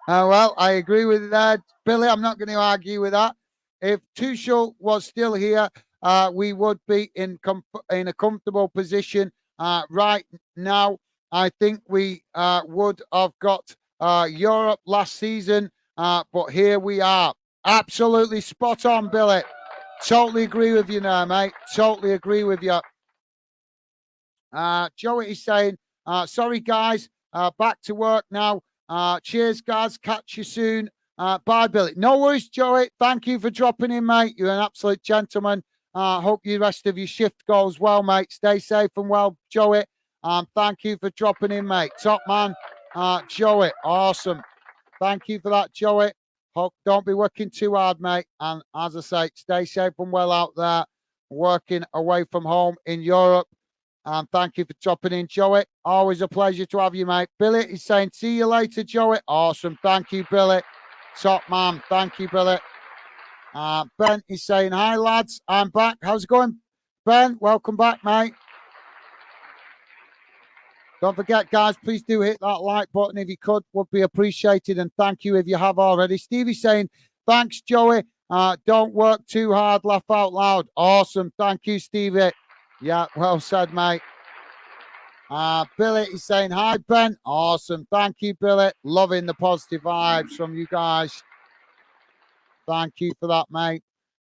Speaker 1: Well, I agree with that, Billy. I'm not going to argue with that. If Tuchel was still here, we would be in a comfortable position right now. I think we would have got Europe last season, but here we are. Absolutely spot on, Billy. Totally agree with you now, mate. Totally agree with you. Joey is saying, sorry, guys, back to work now. Cheers, guys. Catch you soon. Bye, Billy. No worries, Joey. Thank you for dropping in, mate. You're an absolute gentleman. Hope the rest of your shift goes well, mate. Stay safe and well, Joey. Thank you for dropping in, mate. Top man, Joey. Awesome. Thank you for that, Joey. Hope don't be working too hard, mate. And as I say, stay safe and well out there, working away from home in Europe. Thank you for dropping in, Joey. Always a pleasure to have you, mate. Billy is saying, see you later, Joey. Awesome. Thank you, Billy. Top man. Thank you, Billy. Ben is saying, hi, lads. I'm back. How's it going, Ben? Welcome back, mate. Don't forget, guys, please do hit that like button if you could. Would be appreciated. And thank you if you have already. Stevie's saying, thanks, Joey. Don't work too hard. Laugh out loud. Awesome. Thank you, Stevie. Yeah, well said, mate. Billy is saying, hi, Ben. Awesome. Thank you, Billy. Loving the positive vibes from you guys. Thank you for that, mate.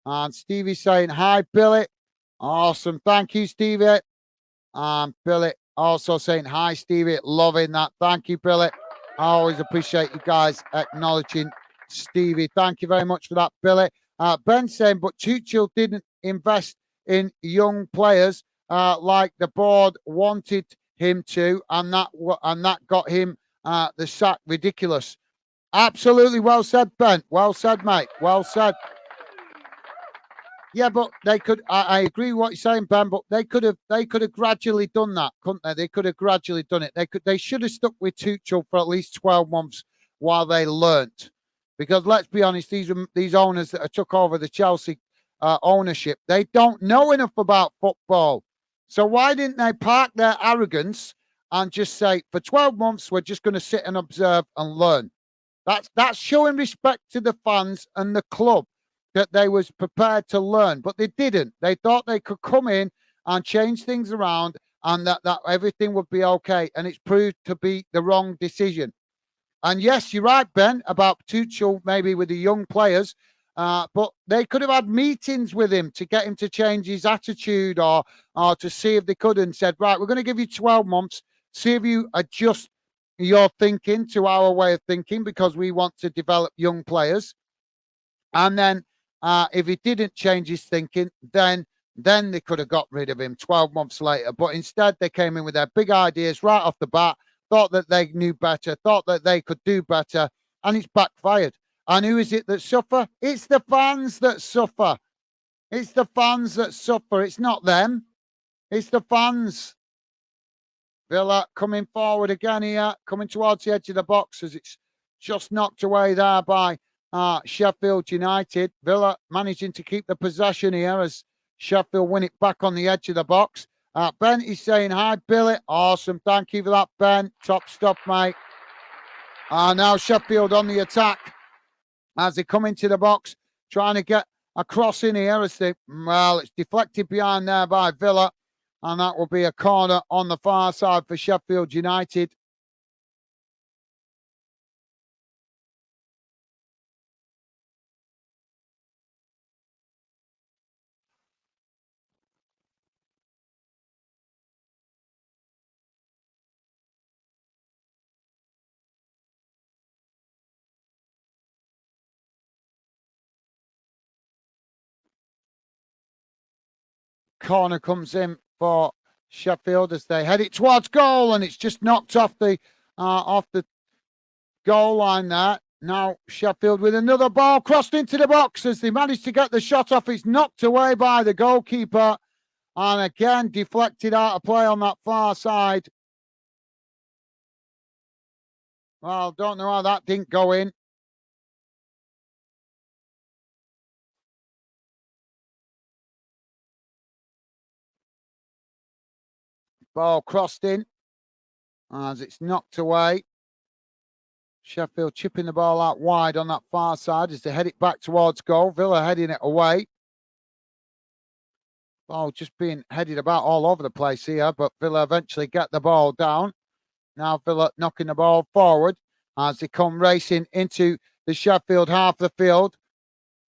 Speaker 1: And Stevie saying, hi, Billy. Awesome. Thank you, Stevie. Billy also saying, hi, Stevie. Loving that. Thank you, Billy. I always appreciate you guys acknowledging Stevie. Thank you very much for that, Billy. Ben saying, but Tuchel didn't invest in young players like the board wanted him to, and that got him the sack. Ridiculous. Absolutely well said, Ben. Well said, mate. Well said. Yeah, but they could. I agree with what you're saying, Ben. But they could have gradually done that, couldn't they? They could have gradually done it. They should have stuck with Tuchel for at least 12 months while they learnt. Because let's be honest, these owners that took over the Chelsea ownership, they don't know enough about football. So why didn't they park their arrogance and just say, for 12 months, we're just going to sit and observe and learn? That's showing respect to the fans and the club, that they was prepared to learn, but they didn't. They thought they could come in and change things around and that everything would be okay. And it's proved to be the wrong decision. And yes, you're right, Ben, about Tuchel maybe with the young players, but they could have had meetings with him to get him to change his attitude or to see if they could, and said, right, we're going to give you 12 months, see if you adjust your thinking to our way of thinking, because we want to develop young players. And then if he didn't change his thinking, then they could have got rid of him 12 months later. But instead, they came in with their big ideas right off the bat, thought that they knew better, thought that they could do better, and it's backfired. And who is it that suffer? It's the fans that suffer. It's the fans that suffer. It's not them. It's the fans. Villa coming forward again here, coming towards the edge of the box as it's just knocked away there by Sheffield United. Villa managing to keep the possession here as Sheffield win it back on the edge of the box. Ben is saying, hi, Billy. Awesome. Thank you for that, Ben. Top stuff, mate. Now Sheffield on the attack as they come into the box, trying to get a cross in here. As they, well, it's deflected behind there by Villa, and that will be a corner on the far side for Sheffield United. Corner comes in for Sheffield as they head it towards goal, and it's just knocked off the goal line there. Now Sheffield with another ball crossed into the box as they managed to get the shot off. It's knocked away by the goalkeeper, and again deflected out of play on that far side. Well, don't know how that didn't go in. Ball crossed in as it's knocked away. Sheffield chipping the ball out wide on that far side as they head it back towards goal. Villa heading it away. Ball just being headed about all over the place here, but Villa eventually get the ball down. Now Villa knocking the ball forward as they come racing into the Sheffield half of the field.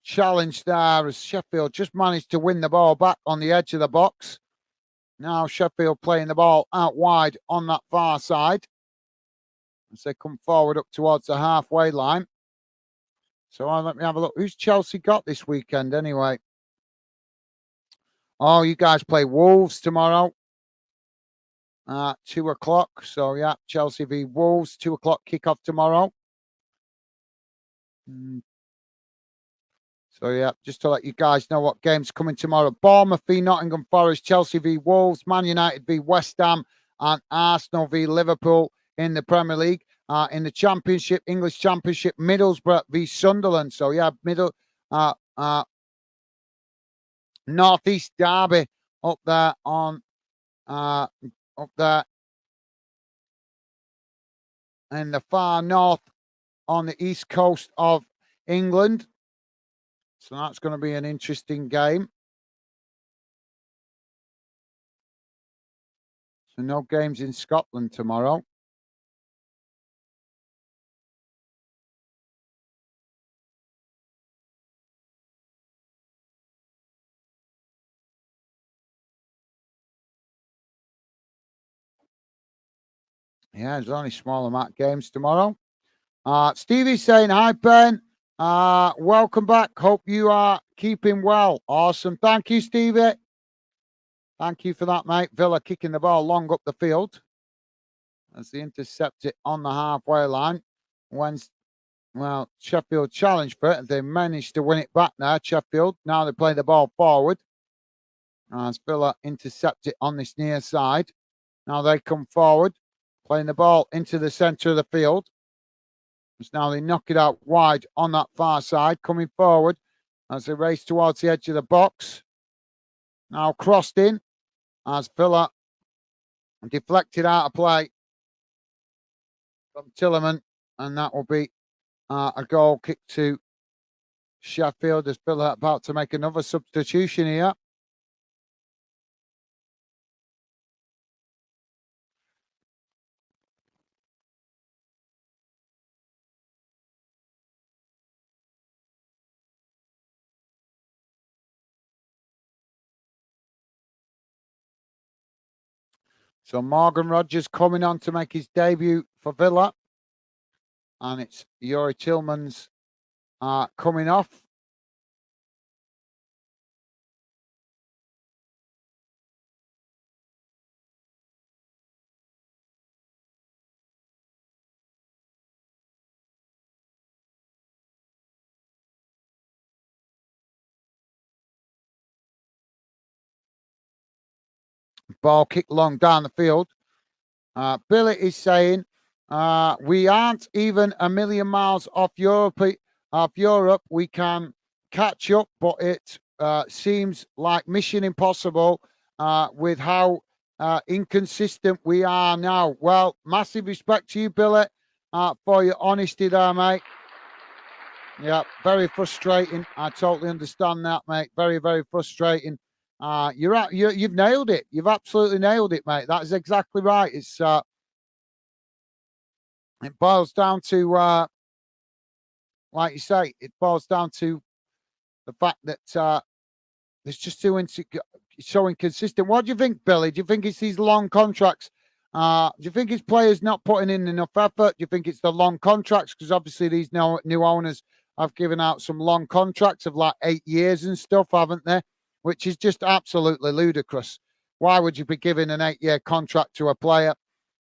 Speaker 1: Challenge there as Sheffield just managed to win the ball back on the edge of the box. Now Sheffield playing the ball out wide on that far side as they come forward up towards the halfway line. So let me have a look. Who's Chelsea got this weekend anyway? Oh, you guys play Wolves tomorrow at 2 o'clock. So, yeah, Chelsea v Wolves, 2 o'clock kickoff tomorrow. So, yeah, just to let you guys know what game's coming tomorrow. Bournemouth v Nottingham Forest, Chelsea v Wolves, Man United v West Ham, and Arsenal v Liverpool in the Premier League. In the Championship, English Championship, Middlesbrough v Sunderland. So, yeah, Northeast Derby up there on up there in the far north on the east coast of England. So that's going to be an interesting game. So no games in Scotland tomorrow. Yeah, there's only small amount of games tomorrow. Stevie's saying, hi, Ben. Welcome back. Hope you are keeping well. Awesome. Thank you, Stevie. Thank you for that, mate. Villa kicking the ball long up the field as they intercept it on the halfway line. Well, Sheffield challenged for it. They managed to win it back there, Sheffield. Now they play the ball forward as Villa intercept it on this near side. Now they come forward, playing the ball into the centre of the field. Now they knock it out wide on that far side, coming forward as they race towards the edge of the box. Now crossed in as Villa deflected out of play from Tillman, and that will be a goal kick to Sheffield as Villa about to make another substitution here. So Morgan Rogers coming on to make his debut for Villa. And it's Youri Tillman's coming off. Ball kicked long down the field. Billy is saying, we aren't even a million miles off Europe. We can catch up, but it seems like mission impossible with how inconsistent we are now. Well, massive respect to you, Billy, for your honesty there, mate. Yeah, very frustrating. I totally understand that, mate. Very, very frustrating. You've nailed it. You've absolutely nailed it, mate. That is exactly right. It boils down to like you say, it boils down to the fact that it's just so inconsistent. What do you think, Billy? Do you think it's these long contracts? Do you think it's players not putting in enough effort? Do you think it's the long contracts? Because obviously these new owners have given out some long contracts of like 8 years and stuff, haven't they? Which is just absolutely ludicrous. Why would you be giving an 8-year contract to a player?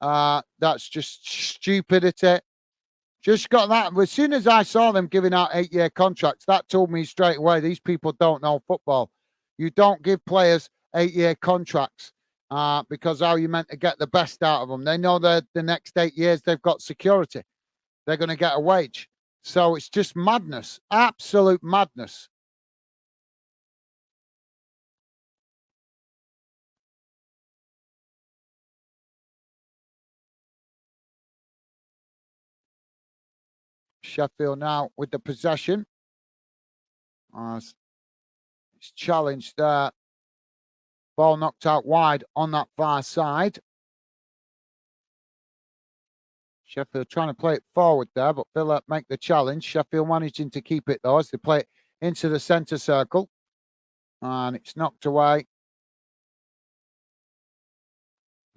Speaker 1: That's just stupidity. Just got that. As soon as I saw them giving out 8-year contracts, that told me straight away these people don't know football. You don't give players 8-year contracts because how you meant to get the best out of them. They know that the next 8 years they've got security. They're going to get a wage. So it's just madness, absolute madness. Sheffield now with the possession. It's challenged there. Ball knocked out wide on that far side. Sheffield trying to play it forward there, but Villa make the challenge. Sheffield managing to keep it though as they play it into the centre circle. And it's knocked away.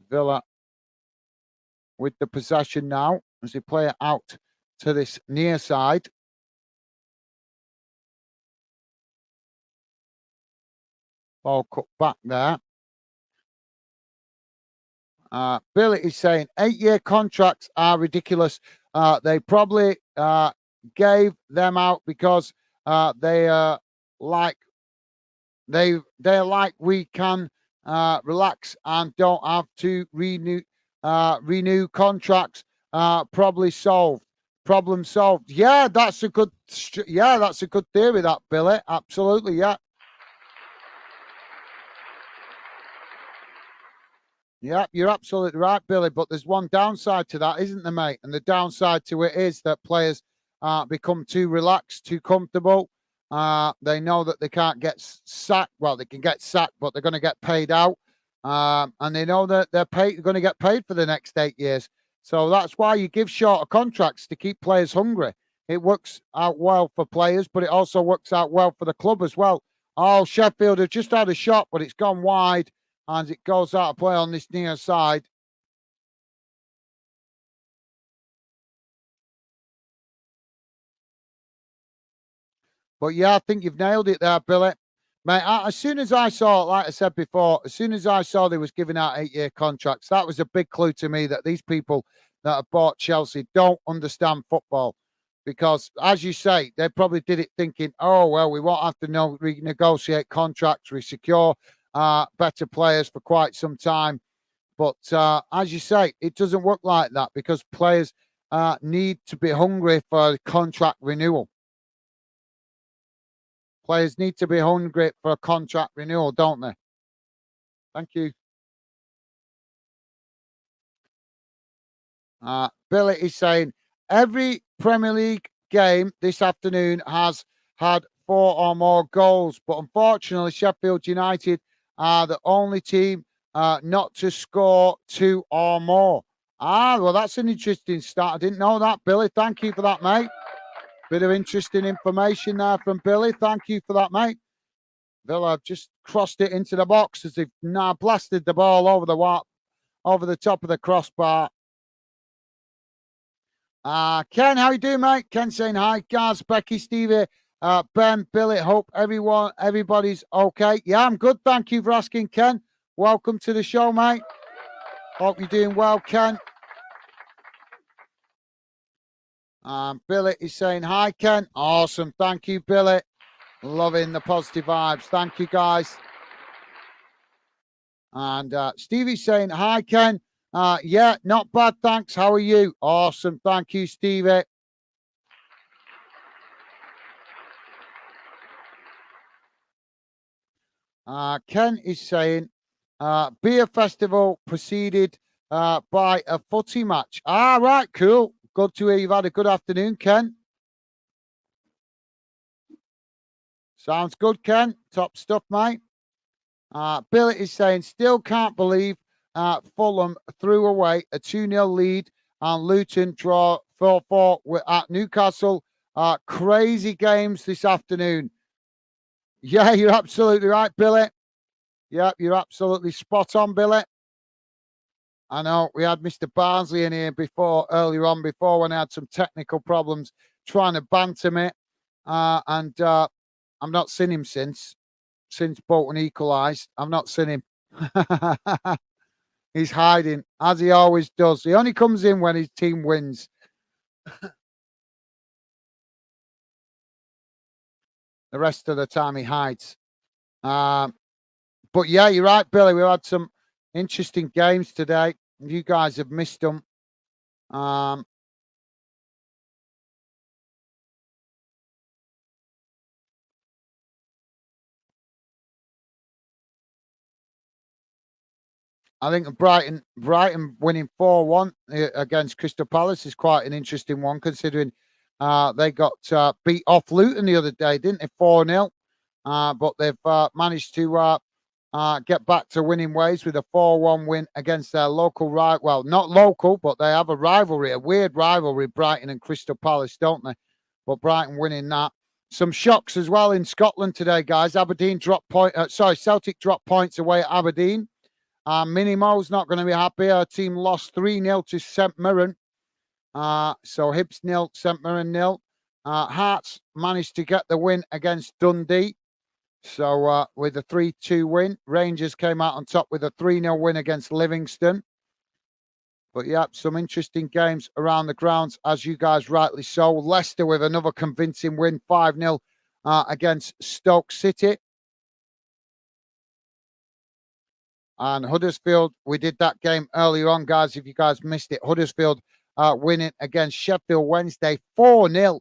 Speaker 1: Villa with the possession now as they play it out to this near side. Ball cut back there. Billy is saying 8-year contracts are ridiculous. They probably gave them out because they are like they're like we can relax and don't have to renew contracts. Problem solved. Yeah, that's a good theory, that, Billy. Absolutely, yeah. Yeah, you're absolutely right, Billy. But there's one downside to that, isn't there, mate? And the downside to it is that players become too relaxed, too comfortable. They know that they can't get sacked. Well, they can get sacked, but they're going to get paid out. And they know that they're going to get paid for the next 8 years. So that's why you give shorter contracts to keep players hungry. It works out well for players, but it also works out well for the club as well. Oh, Sheffield have just had a shot, but it's gone wide. And it goes out of play on this near side. But yeah, I think you've nailed it there, Billy. Mate, as soon as I saw, like I said before, as soon as I saw they was giving out 8-year contracts, that was a big clue to me that these people that have bought Chelsea don't understand football. Because, as you say, they probably did it thinking, oh, well, we won't have to renegotiate contracts. We secure better players for quite some time. But as you say, it doesn't work like that because players need to be hungry for contract renewal. Players need to be hungry for a contract renewal, don't they? Thank you. Billy is saying every Premier League game this afternoon has had 4 or more goals, but unfortunately, Sheffield United are the only team not to score 2 or more. Well, that's an interesting start. I didn't know that, Billy. Thank you for that, mate. Bit of interesting information there from Billy. Thank you for that, mate. Villa have just crossed it into the box as they've now blasted the ball over the top of the crossbar. Ken, how you doing, mate? Ken saying hi. Gaz, Becky, Stevie, Ben, Billy. Hope everybody's okay. Yeah, I'm good. Thank you for asking, Ken. Welcome to the show, mate. Hope you're doing well, Ken. Billy is saying hi, Ken. Awesome. Thank you, Billy. Loving the positive vibes. Thank you, guys. And Stevie's saying hi, Ken. Yeah, not bad. Thanks. How are you? Awesome. Thank you, Stevie. Ken is saying Beer festival preceded by a footy match. Ah, right, cool. Good to hear you've had a good afternoon, Ken. Sounds good, Ken. Top stuff, mate. Billy is saying, still can't believe Fulham threw away a 2-0 lead and Luton draw 4-4 at Newcastle. Crazy games this afternoon. Yeah, you're absolutely right, Billy. Yeah, you're absolutely spot on, Billy. I know we had Mr. Barnsley in here earlier on when I had some technical problems trying to banter me. And I've not seen him since Bolton equalised. I've not seen him. He's hiding, as he always does. He only comes in when his team wins. The rest of the time he hides. But yeah, you're right, Billy. We've had some interesting games today. You guys have missed them. I think Brighton winning 4-1 against Crystal Palace is quite an interesting one, considering they got beat off Luton the other day, didn't they? 4-0. But they've managed to get back to winning ways with a 4-1 win against their local rival. Well, not local, but they have a rivalry, a weird rivalry, Brighton and Crystal Palace, don't they? But Brighton winning that. Some shocks as well in Scotland today, guys. Celtic dropped points away at Aberdeen. Minimo's not going to be happy. Our team lost 3-0 to St Mirren. So Hibs 0, St Mirren 0. Hearts managed to get the win against Dundee. So with a 3-2 win, Rangers came out on top with a 3-0 win against Livingston. But yeah, some interesting games around the grounds, as you guys rightly so. Leicester with another convincing win, 5-0 against Stoke City. And Huddersfield, we did that game earlier on, guys. If you guys missed it, Huddersfield winning against Sheffield Wednesday 4-0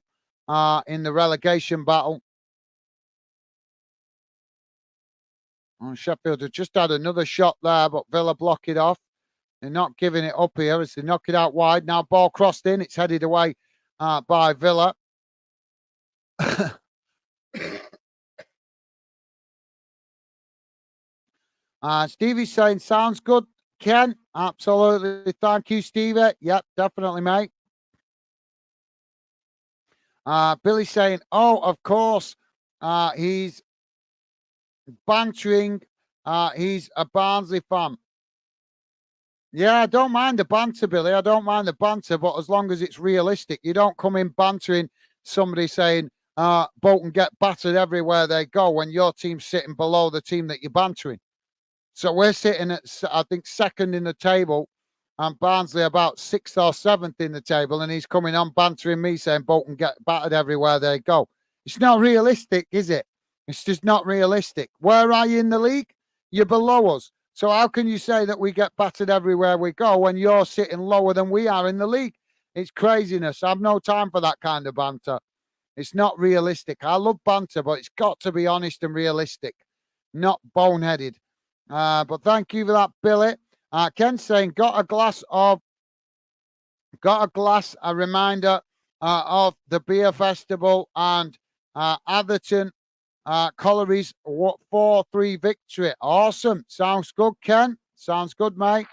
Speaker 1: in the relegation battle. And Sheffield have just had another shot there, but Villa block it off. They're not giving it up here as they knock it out wide. Now ball crossed in. It's headed away by Villa. Stevie's saying, sounds good, Ken. Absolutely. Thank you, Stevie. Yep, definitely, mate. Billy's saying, oh, of course, he's bantering. He's a Barnsley fan. Yeah, I don't mind the banter, Billy. I don't mind the banter, but as long as it's realistic, you don't come in bantering somebody saying, Bolton get battered everywhere they go when your team's sitting below the team that you're bantering. So we're sitting at, I think, second in the table, and Barnsley about 6th or 7th in the table, and he's coming on bantering me saying Bolton get battered everywhere they go. It's not realistic, is it? It's just not realistic. Where are you in the league? You're below us. So how can you say that we get battered everywhere we go when you're sitting lower than we are in the league? It's craziness. I have no time for that kind of banter. It's not realistic. I love banter, but it's got to be honest and realistic, not boneheaded. But thank you for that, Billy. Ken's saying, a reminder of the beer festival and Atherton Colliery's 4-3 victory. Awesome. Sounds good, Ken. Sounds good, mate.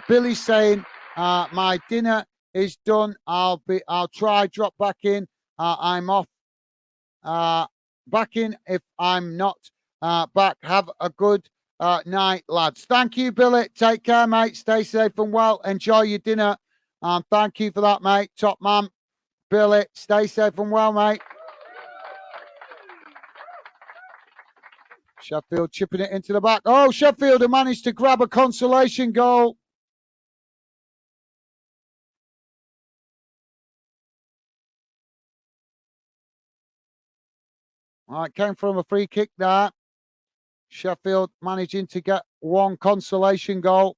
Speaker 1: Billy's saying, my dinner is done. I'll try drop back in. I'm off. Back in if I'm not back. Have a good night, lads. Thank you, Billy. Take care, mate. Stay safe and well. Enjoy your dinner. Thank you for that, mate. Top man, Billy. Stay safe and well, mate. Sheffield chipping it into the back. Oh, Sheffield have managed to grab a consolation goal. All right, came from a free kick there. Sheffield managing to get one consolation goal.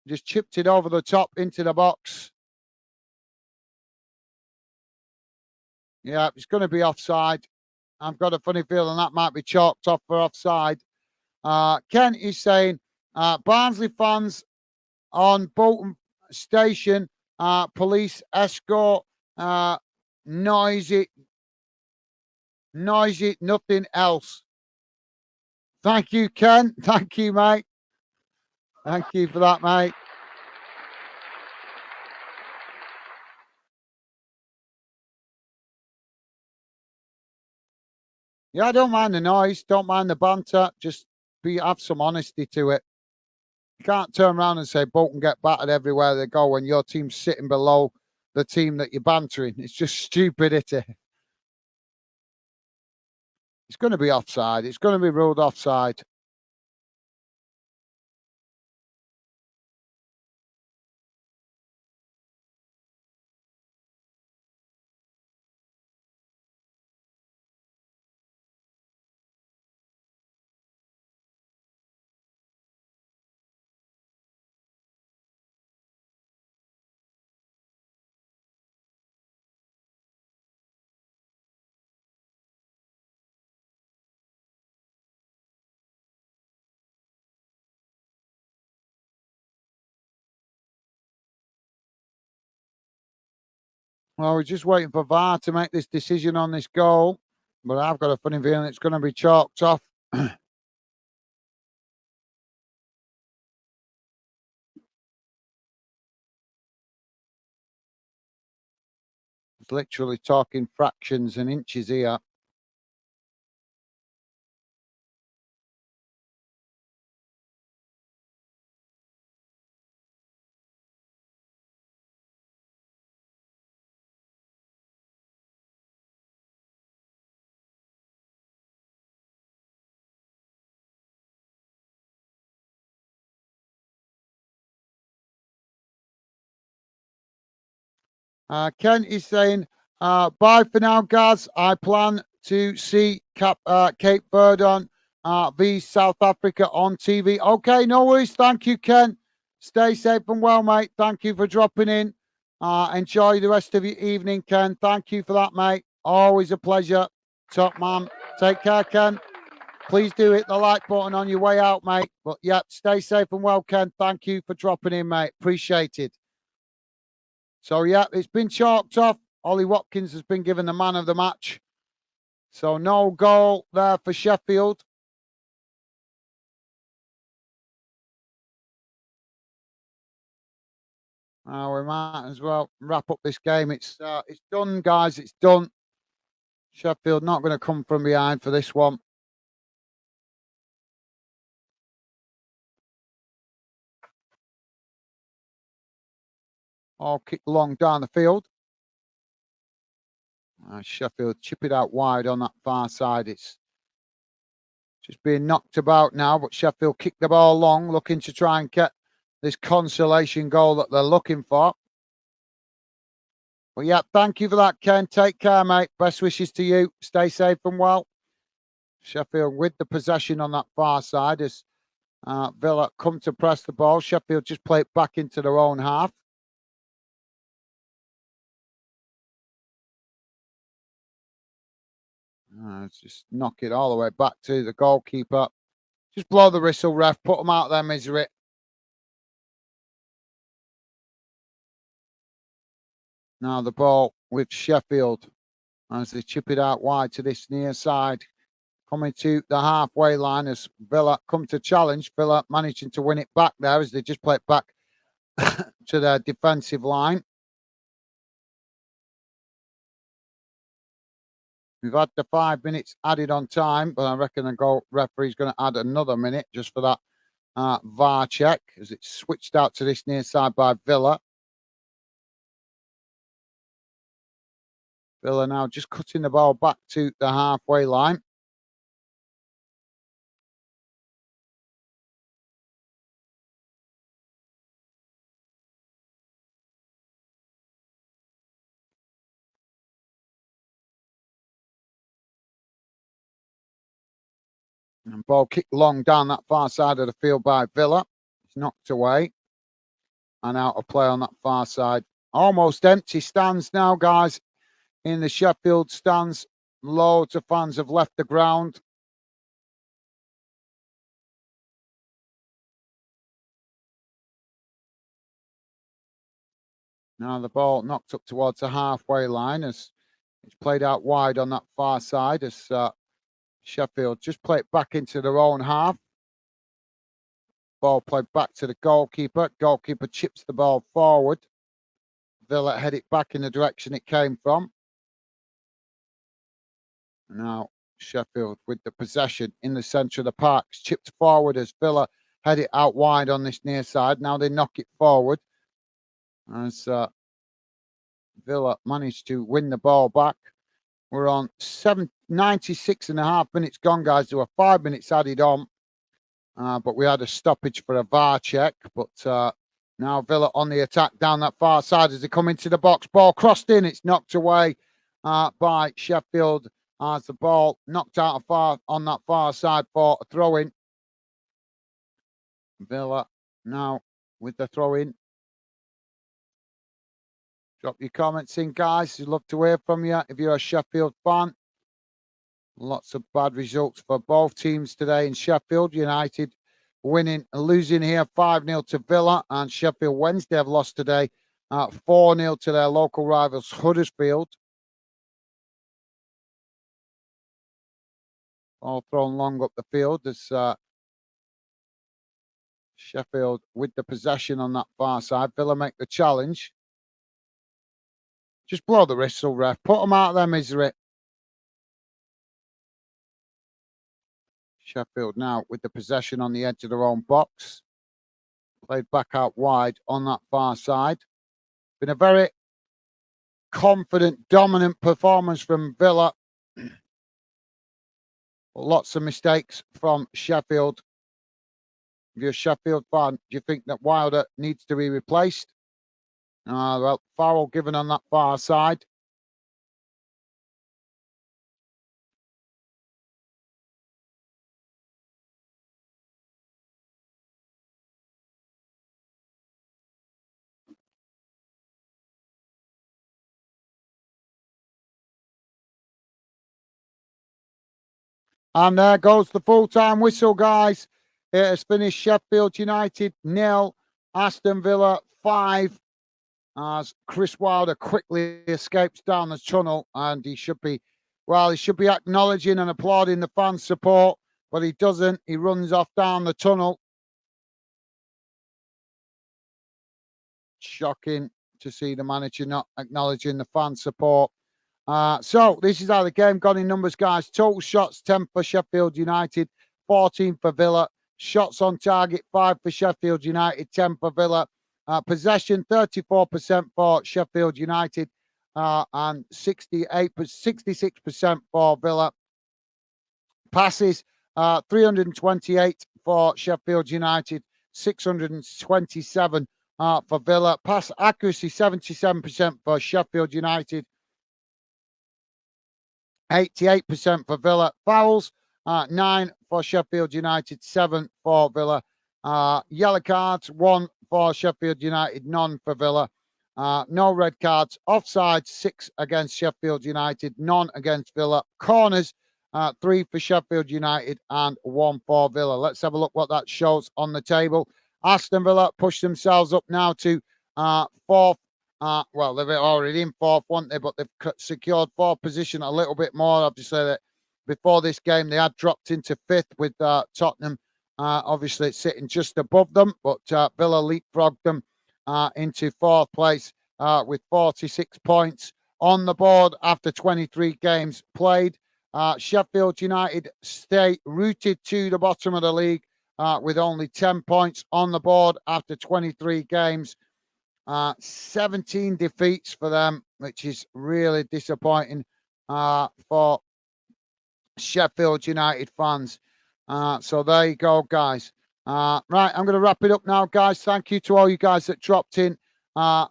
Speaker 1: Just chipped it over the top into the box. Yeah, it's going to be offside. I've got a funny feeling that might be chalked off for offside. Ken is saying, Barnsley fans on Bolton Station, police escort, noisy, nothing else. Thank you, Ken. Thank you, mate. Thank you for that, mate. Yeah, I don't mind the noise, don't mind the banter. Just have some honesty to it. You can't turn around and say Bolton get battered everywhere they go when your team's sitting below the team that you're bantering. It's just stupidity. It's going to be offside. It's going to be ruled offside. Well, we're just waiting for VAR to make this decision on this goal. But I've got a funny feeling it's going to be chalked off. It's literally talking fractions and inches here. Ken is saying, bye for now, Gaz. I plan to see Cape Verde on v South Africa on TV. Okay, no worries. Thank you, Ken. Stay safe and well, mate. Thank you for dropping in. Enjoy the rest of your evening, Ken. Thank you for that, mate. Always a pleasure. Top man. Take care, Ken. Please do hit the like button on your way out, mate. But yeah, stay safe and well, Ken. Thank you for dropping in, mate. Appreciate it. So, yeah, it's been chalked off. Ollie Watkins has been given the man of the match. So, no goal there for Sheffield. We might as well wrap up this game. It's done, guys. It's done. Sheffield not going to come from behind for this one. All kicked long down the field. Sheffield chip it out wide on that far side. It's just being knocked about now, but Sheffield kicked the ball long, looking to try and get this consolation goal that they're looking for. But yeah, thank you for that, Ken. Take care, mate. Best wishes to you. Stay safe and well. Sheffield with the possession on that far side as Villa come to press the ball. Sheffield just play it back into their own half. Just knock it all the way back to the goalkeeper. Just blow the whistle, ref. Put them out of their misery. Now the ball with Sheffield as they chip it out wide to this near side. Coming to the halfway line as Villa come to challenge. Villa managing to win it back there as they just play it back to their defensive line. We've had the 5 minutes added on time, but I reckon the goal referee's going to add another minute just for that VAR check as it's switched out to this near side by Villa. Villa now just cutting the ball back to the halfway line. And ball kicked long down that far side of the field by Villa. It's knocked away. And out of play on that far side. Almost empty stands now, guys, in the Sheffield stands. Loads of fans have left the ground. Now the ball knocked up towards the halfway line as it's played out wide on that far side as Sheffield just play it back into their own half. Ball played back to the goalkeeper. Goalkeeper chips the ball forward. Villa head it back in the direction it came from. Now Sheffield with the possession in the centre of the park. It's chipped forward as Villa head it out wide on this near side. Now they knock it forward as Villa managed to win the ball back. We're on 96.5 minutes gone, guys. There were 5 minutes added on, but we had a stoppage for a VAR check. But now Villa on the attack down that far side as they come into the box. Ball crossed in. It's knocked away by Sheffield as the ball knocked out on that far side for a throw-in. Villa now with the throw-in. Drop your comments in, guys. We'd love to hear from you if you're a Sheffield fan. Lots of bad results for both teams today in Sheffield. United winning and losing here 5-0 to Villa, and Sheffield Wednesday have lost today 4-0 to their local rivals Huddersfield. All thrown long up the field as Sheffield with the possession on that far side. Villa make the challenge. Just blow the whistle, ref. Put them out of their misery. Sheffield now with the possession on the edge of their own box. Played back out wide on that far side. Been a very confident, dominant performance from Villa. Lots of mistakes from Sheffield. If you're a Sheffield fan, do you think that Wilder needs to be replaced? Well, foul given on that far side. And there goes the full-time whistle, guys. It has finished Sheffield United 0, Aston Villa 5. As Chris Wilder quickly escapes down the tunnel, and he should be acknowledging and applauding the fan support, but he doesn't. He runs off down the tunnel. Shocking to see the manager not acknowledging the fan support. So this is how the game gone in numbers, guys. Total shots 10 for Sheffield United, 14 for Villa. Shots on target 5 for Sheffield United, 10 for Villa. Possession 34% for Sheffield United and 66% for Villa. Passes 328 for Sheffield United, 627 for Villa. Pass accuracy 77% for Sheffield United, 88% for Villa. Fouls 9 for Sheffield United, 7 for Villa. Yellow cards 1 for Sheffield United, none for Villa. No red cards. Offside 6 against Sheffield United, none against Villa. Corners 3 for Sheffield United and 1 for Villa. Let's have a look what that shows on the table. Aston Villa push themselves up now to 4th. Well, they're already in 4th, weren't they? But they've secured 4th position a little bit more. Obviously, that before this game they had dropped into 5th with Tottenham. Obviously, it's sitting just above them, but Villa leapfrogged them into 4th place with 46 points on the board after 23 games played. Sheffield United stay rooted to the bottom of the league with only 10 points on the board after 23 games. 17 defeats for them, which is really disappointing for Sheffield United fans. So there you go, guys. Right, I'm going to wrap it up now, guys. Thank you to all you guys that dropped in.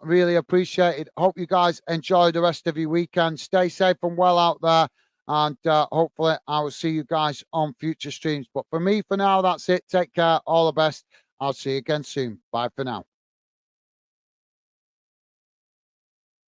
Speaker 1: Really appreciate it. Hope you guys enjoy the rest of your weekend. Stay safe and well out there. And hopefully I will see you guys on future streams. But for me, for now, that's it. Take care. All the best. I'll see you again soon. Bye for now.